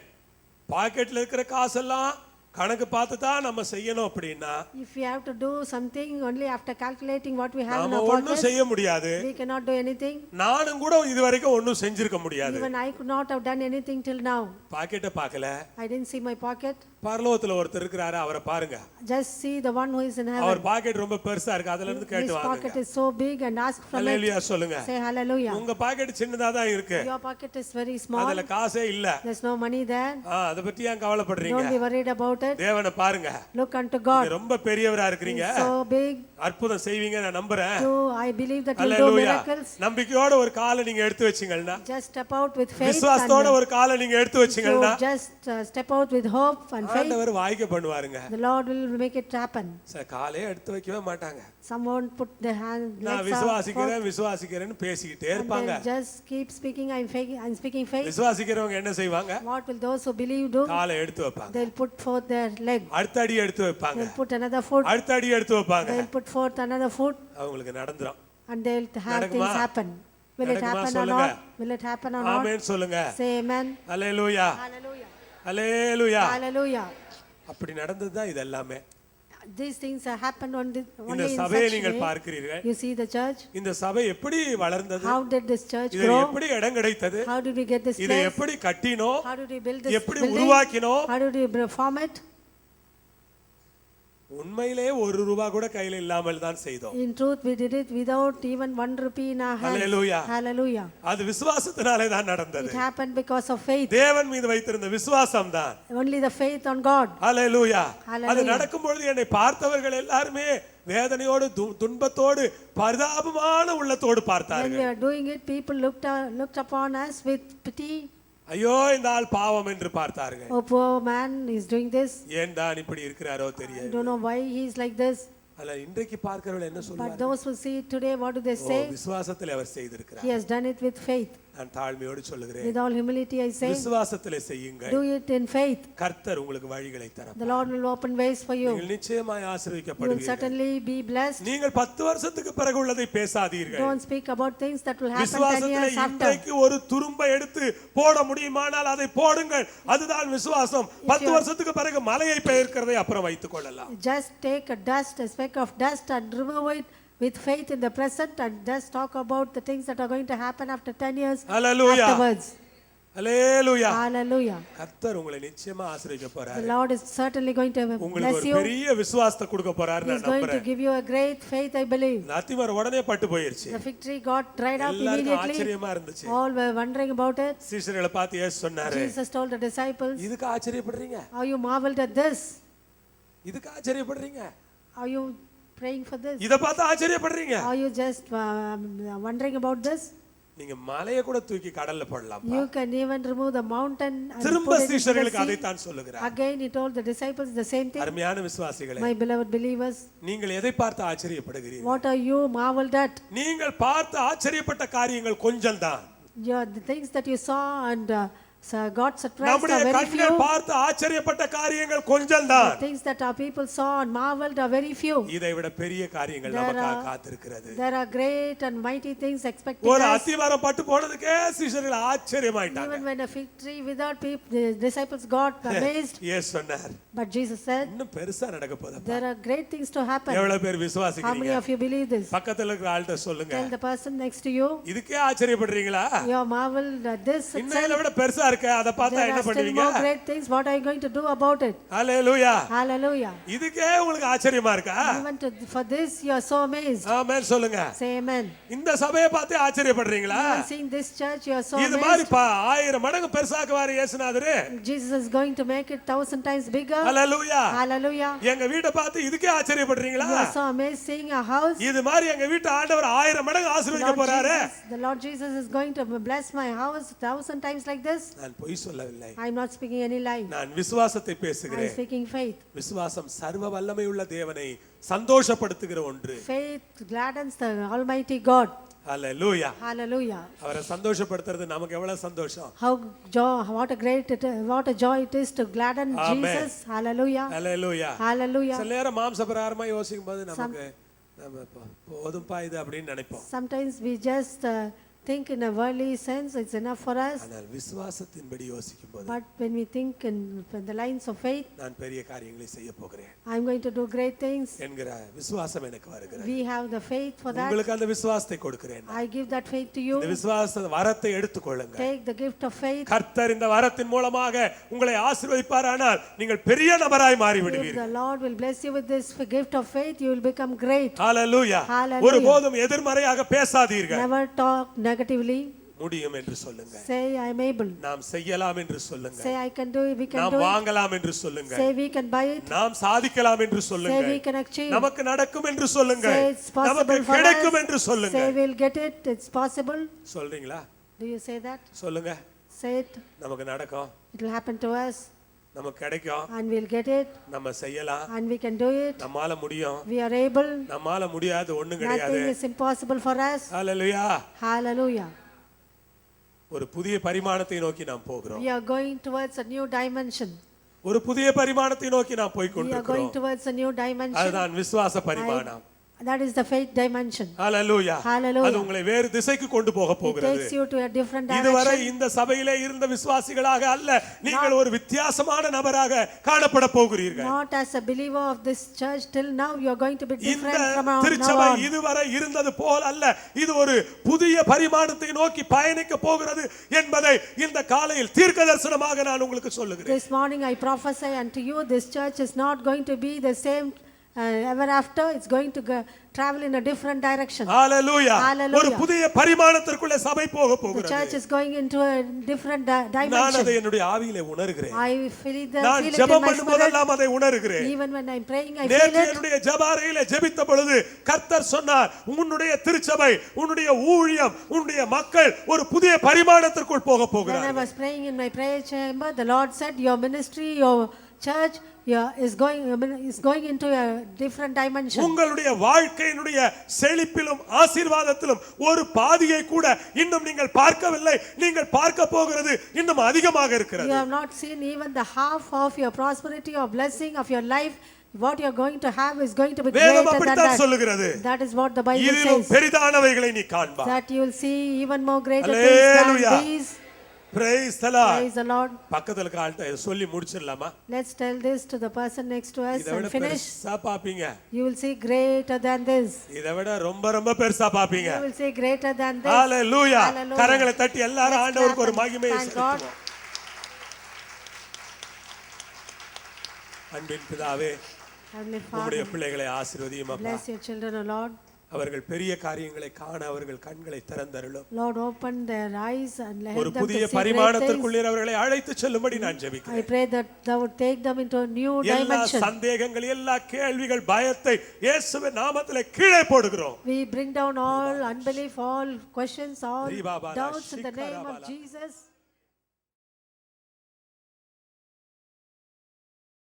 பாக்கெட்ல இருக்கிற காசெல்லாம் கணக்கு பார்த்து தான் நம்ம செய்யணும் அப்படின்னா If we have to do something only after calculating what we have in நாம our ஒண்ணும் pockets, செய்ய முடியாது. we cannot do anything. நானும் கூட இதுவரைக்கும் ஒண்ணும் செஞ்சிருக்க முடியாது. Even I could not have done anything till now. பாக்கெட்டை பார்க்கல. I didn't see my pocket. பரலோகத்துல ஒருத்தர் இருக்கிறாரு, அவரை பாருங்க. Just see the one who is in அவர் heaven. பாக்கெட் ரொம்ப பெருசா இருக்கு, அதுல இருந்து His கேட்டு pocket வாங்குங்க. is so big and ask from it. ஹalleluya சொல்லுங்க. Say hallelujah. உங்க பாக்கெட் சின்னதா தான் இருக்கு, Your pocket is very small. அதுல காசே இல்ல. There's no money there. அத பத்தி ஏன் கவலைப்படுறீங்க? Don't be worried about it. தேவனை பாருங்க. Look unto God. நீங்க ரொம்ப பெரியவரா இருக்கீங்க, He's so big. அற்புதம் செய்வீங்க நான் நம்புறேன். So I believe that you'll do hallelujah. miracles. நம்பிக்கையோட ஒரு காலை நீங்க எடுத்து வச்சீங்கன்னா, Just step out with faith. விசுவாசத்தோட And ஒரு காலை நீங்க எடுத்து வச்சீங்கன்னா, you just step out with hope and faith. ஆண்டவர் வாய்க்க பண்ணுவாருங்க. The Lord will make it happen. Sir காலே எடுத்து வைக்கவே மாட்டாங்க. Someone put their hand நான் legs out. விசுவாசிக்கிறேன் விசுவாசிக்கிறேன்னு பேசிக்கிட்டே And இருப்பாங்க. they'll just keep speaking. I'm speaking faith. விசுவாசிக்கிறவங்க என்ன செய்வாங்க? What will those who believe do? காலை எடுத்து வைப்பாங்க, They'll put forth their leg. அடுத்த அடி எடுத்து வைப்பாங்க, They'll put another foot. அடுத்த அடி எடுத்து வைப்பாங்க. They'll put forth another foot. அவங்களுக்கு நடந்துரும். And they'll have நடக்குமா? things happen. Will it நடக்குமா? happen or சொல்லுங்க. not? Will it happen or not? ஆமென் சொல்லுங்க. Say amen. ஹalleluya. Hallelujah. ஹalleluya. Hallelujah. அப்படி நடந்தது தான் இது எல்லாமே. These things have happened இந்த only in சபையை such நீங்கள் way. பார்க்கிறீர்கள். You see the church. இந்த சபை எப்படி வளர்ந்தது? How did this church இதை grow? எப்படி இடம் கிடைத்தது? How did we get this இதை place? எப்படி கட்டினோம்? How did we build this எப்படி building? உருவாக்கினோம்? How did we form it? உண்மையிலே ஒரு ரூபா கூட கையில இல்லாமல் தான் செய்தோம். In truth, we did it without even 1 rupee in our hands. Hallelujah. Hallelujah. அது விசுவாசத்தினாலே தான் நடந்தது. It happened because of faith. தேவன் மீது வைத்திருந்த விசுவாசம் தான். Only the faith on God. Hallelujah. Hallelujah. அது நடக்கும் பொழுது என்னை பார்த்தவர்கள் எல்லாருமே வேதனையோடு துன்பத்தோடு பரிதாபமான உள்ளத்தோடு When we பார்த்தார்கள். are doing it, people looked upon us with pity. ஐயோ இந்த ஆள் பாவம் என்று பார்த்தார்கள். Oh, poor man is doing this. ஏன் தான் இப்படி இருக்கிறாரோ I தெரியாது. don't know why he is like this. அல்ல இன்றைக்கு பார்க்கிறவர்கள் என்ன But சொல்வார்கள்? those who see it today, what do they O, say? விசுவாசத்திலே அவர் செய்திருக்கிறார். He has done it with faith. நான் தாழ்மையோடு சொல்லுகிறேன், With all humility, I say, விசுவாசத்திலே செய்யுங்கள். do it in faith. கர்த்தர் உங்களுக்கு வழிகளை தரும். The Lord will open ways for you. நீங்கள் நிச்சயமாய் You will ஆசீர்வதிக்கப்படுவீர்கள். certainly be blessed. நீங்கள் 10 வருஷத்துக்கு பிறகு உள்ளதை பேசாதீர்கள். Don't speak about things that will happen 10 விசுவாசத்திலே years after. இன்றைக்கு ஒரு துரும்பை எடுத்து போட முடியுமானால் அதை போடுங்கள். அதுதான் விசுவாசம். 10 வருஷத்துக்கு பிறகு மலையை பெயர்க்கிறதை அப்புறம் வைத்துக் கொள்ளலாம். Just take a dust, a speck of dust, and remove it with faith in the present, and just talk about the things that are going to happen after 10 years Hallelujah. afterwards. Hallelujah. Hallelujah. கர்த்தர் உங்களை நிச்சயமா ஆசீர்வதிக்க The போறார். Lord is certainly going to உங்களுக்கு bless ஒரு you. பெரிய விசுவாசத்தை கொடுக்க போறார் He நான் is going to நம்புறேன். give you a great faith, I believe. அத்திமரம் உடனே பட்டு போயிருச்சு. The fig tree got dried up எல்லாருக்கும் immediately. ஆச்சரியமா இருந்துச்சு. All were wondering about it. சீஷர்களை பார்த்து இயேசு சொன்னாரு, Jesus told the disciples, இதுக்கு ஆச்சரியப்படுறீங்க? "Are you marveled at this? இதுக்கு ஆச்சரியப்படுறீங்க? Are you praying for this? இத பார்த்து ஆச்சரியப்படுறீங்க? Are you just wondering about this? நீங்க மலையை கூட தூக்கி கடல்ல போடலாம். You can even remove the mountain and திரும்ப put it into the சீஷர்களுக்கு sea." அதைத்தான் சொல்லுகிறார். Again, he told the disciples the same thing. அருமையான விசுவாசிகளே, My beloved believers, நீங்கள் எதை பார்த்து ஆச்சரியப்படுகிறீர்கள்? what are you marveled at? நீங்கள் பார்த்து ஆச்சரியப்பட்ட காரியங்கள் கொஞ்சம் தான். The things that you saw and got surprised நம்முடைய are very கண்கள் few. பார்த்து ஆச்சரியப்பட்ட காரியங்கள் கொஞ்சம் தான். The things that our people saw and marveled are very few. இதை விட பெரிய காரியங்கள் There நமக்காக are- காத்திருக்கிறது. There are great and mighty things expecting ஒரு us. அத்திமரம் பட்டு போனதுக்கே சீஷர்கள் ஆச்சரியமாயிட்டாங்க. Even when a fig tree without people, the disciples got amazed. இயேசு சொன்னார், But Jesus said, இன்னும் பெருசா நடக்க போகுது. there are great things to happen. எவ்வளவு பேர் How many விசுவாசிக்கிறீங்க? of you believe this? பக்கத்துல இருக்கிற ஆள்கிட்ட சொல்லுங்க, Tell the person next to you, இதுக்கே ஆச்சரியப்படுறீங்களா? you are marveled at this இன்னும் itself. இதை விட பெருசா இருக்கு, அதை பார்த்தா There என்ன are still பண்ணுவீங்க? more great things. What are you going to do about it? Hallelujah. Hallelujah. இதுக்கே உங்களுக்கு ஆச்சரியமா இருக்கா? Even for this, you are so amazed. ஆமென் சொல்லுங்க. Say amen. இந்த சபையை பார்த்து ஆச்சரியப்படுறீங்களா? Even seeing this church, you are so இது மாதிரி amazed. 1000 மடங்கு பெருசாக்குவாரு இயேசுநாதரு. Jesus is going to make it 1000 times bigger. Hallelujah. Hallelujah. எங்க வீட்டை பார்த்து இதுக்கே ஆச்சரியப்படுறீங்களா? You are so amazed seeing a house. இது மாதிரி எங்க வீட்டு ஆண்டவர் 1000 மடங்கு ஆசீர்வதிக்க போறாரு. The Lord Jesus is going to bless my house 1000 times like this. நான் பொய் சொல்லவில்லை, I am not speaking any lie. நான் விசுவாசத்தை I am பேசுகிறேன். speaking faith. விசுவாசம் சர்வ வல்லமை உள்ள தேவனை சந்தோஷப்படுத்துகிற ஒன்று. Faith gladdens the Almighty God. Hallelujah. Hallelujah. அவரை சந்தோஷப்படுத்துறது நமக்கு எவ்வளவு சந்தோஷம். What a joy it is to gladden Amen. Jesus. Hallelujah. Hallelujah. Hallelujah. சில நேரம் மாம்சபிரகாரமா யோசிக்கும் போது நமக்கு நம்ம போதும்பா இது அப்படின்னு நினைப்போம். Sometimes we just think in a worldly sense it's enough for us. ஆனால் விசுவாசத்தின்படி யோசிக்கும் போது But when we think in the lines of faith, நான் பெரிய காரியங்களை செய்ய போகிறேன் I'm going to do great things. என்கிற விசுவாசம் எனக்கு வருகிறது. We have the faith for that. உங்களுக்கு அந்த விசுவாசத்தை கொடுக்கிறேன். I give that faith to you. இந்த விசுவாச வரத்தை எடுத்துக்கொள்ளுங்க. Take the gift of faith. கர்த்தர் இந்த வரத்தின் மூலமாக உங்களை ஆசீர்வதிப்பாரானால் நீங்கள் பெரிய நபராய் மாறி If விடுவீர்கள். the Lord will bless you with this gift of faith, you will become great. Hallelujah. Hallelujah. ஒருபோதும் எதிர்மறையாக பேசாதீர்கள். Never talk negatively. முடியும் என்று சொல்லுங்க. Say I am able. நாம் செய்யலாம் என்று சொல்லுங்க. Say I can do it. We can நாம் do it. வாங்கலாம் என்று சொல்லுங்க. Say we can buy it. நாம் சாதிக்கலாம் என்று சொல்லுங்க. Say we can achieve. நமக்கு நடக்கும் என்று சொல்லுங்க. Say it's possible நமக்கு for கிடைக்கும் us. என்று சொல்லுங்க. Say we'll get it. It's possible. சொல்றீங்களா? Do you say that? சொல்லுங்க. Say it. நமக்கு நடக்கும். It will happen to us. நமக்கு கிடைக்கும். And we'll get it. நம்ம செய்யலாம். And we can do it. நம்மால முடியும். We are able. நம்மால முடியாது ஒண்ணும் கிடையாது. Nothing is impossible for us. Hallelujah. Hallelujah. ஒரு புதிய பரிமாணத்தை நோக்கி நாம் போகிறோம். We are going towards a new dimension. ஒரு புதிய பரிமாணத்தை நோக்கி நாம் போய் We are going கொண்டிருக்கிறோம். towards a new dimension. அதுதான் விசுவாச பரிமாணம். That is the faith dimension. Hallelujah. Hallelujah. அது உங்களை வேறு திசைக்கு கொண்டு போக It போகிறது. takes you to a different இதுவரை direction. இந்த சபையிலே இருந்த விசுவாசிகளாக அல்ல, நீங்கள் ஒரு வித்தியாசமான நபராக காணப்பட போகிறீர்கள். Not as a believer of this church till now you are going to be இந்த different from now திருச்சபை on. இதுவரை இருந்தது போல் அல்ல, இது ஒரு புதிய பரிமாணத்தை நோக்கி பயணிக்க போகிறது என்பதை இந்த காலையில் தீர்க்கதரிசனமாக நான் உங்களுக்கு சொல்லுகிறேன். This morning I prophesy unto you, this church is not going to be the same ever after. It's going to travel in a different direction. Hallelujah. Hallelujah. ஒரு புதிய பரிமாணத்திற்குள்ளே சபை போக The போகிறது. church is going into a different நான் dimension. அதை என்னுடைய ஆவியிலே உணர்கிறேன். I feel it நான் in ஜெபம் my spirit. பண்ணும்போதெல்லாம் அதை உணர்கிறேன். Even when I'm praying, I feel நேற்று it. என்னுடைய ஜெபாரையிலே ஜெபித்த பொழுது கர்த்தர் சொன்னார், உன்னுடைய திருச்சபை, உன்னுடைய ஊழியம், உன்னுடைய மக்கள் ஒரு புதிய பரிமாணத்திற்குள் போக When I போகிறார்கள். was praying in my prayer chamber, the Lord said, your ministry, your church is going into a different dimension. உங்களுடைய வாழ்க்கையினுடைய செழிப்பிலும் ஆசீர்வாதத்திலும் ஒரு பாதியை கூட இன்னும் நீங்கள் பார்க்கவில்லை. நீங்கள் பார்க்க போகிறது இன்னும் அதிகமாக இருக்கிறது. You have not seen even the half of your prosperity or blessing of your life. What you are going to have is going to be வேதம் greater than அப்படித்தான் that. சொல்லுகிறது. That is what the Bible இதிலும் says. பெரிதானவைகளை நீ காண்பாய். That you will see even more greater things Hallelujah. than these. Praise the Lord. Praise the Lord. பக்கத்துல கால்ட்ட சொல்லி முடிச்சிடலாமா? Let's tell this to the person next to us இதை விட and finish. பெருசா பாப்பீங்க. You will see greater than this. இதை விட ரொம்ப ரொம்ப பெருசா பாப்பீங்க. You will see greater than this. Hallelujah. Hallelujah. கரங்களை தட்டி எல்லாரும் Let's ஆண்டவருக்கு ஒரு clap and மகிமையை thank God. செலுத்துவோம். அன்பின் பிதாவே, Heavenly உம்முடைய Father, பிள்ளைகளை ஆசீர்வதியும் அப்பா. bless your children, O Lord. அவர்கள் பெரிய காரியங்களை காண அவர்கள் கண்களை திறந்தருளும். Lord, open their eyes and let ஒரு them to புதிய see great things. பரிமாணத்திற்குள்ளே அவர்களை அழைத்து செல்லும்படி நான் I ஜெபிக்கிறேன். pray that thou would take them into a new எல்லா dimension. சந்தேகங்கள், எல்லா கேள்விகள், பயத்தை இயேசுவின் நாமத்திலே கீழே போடுகிறோம். We bring down all unbelief, all questions, all Ribabala, doubts in the name of Shikarabala. Jesus.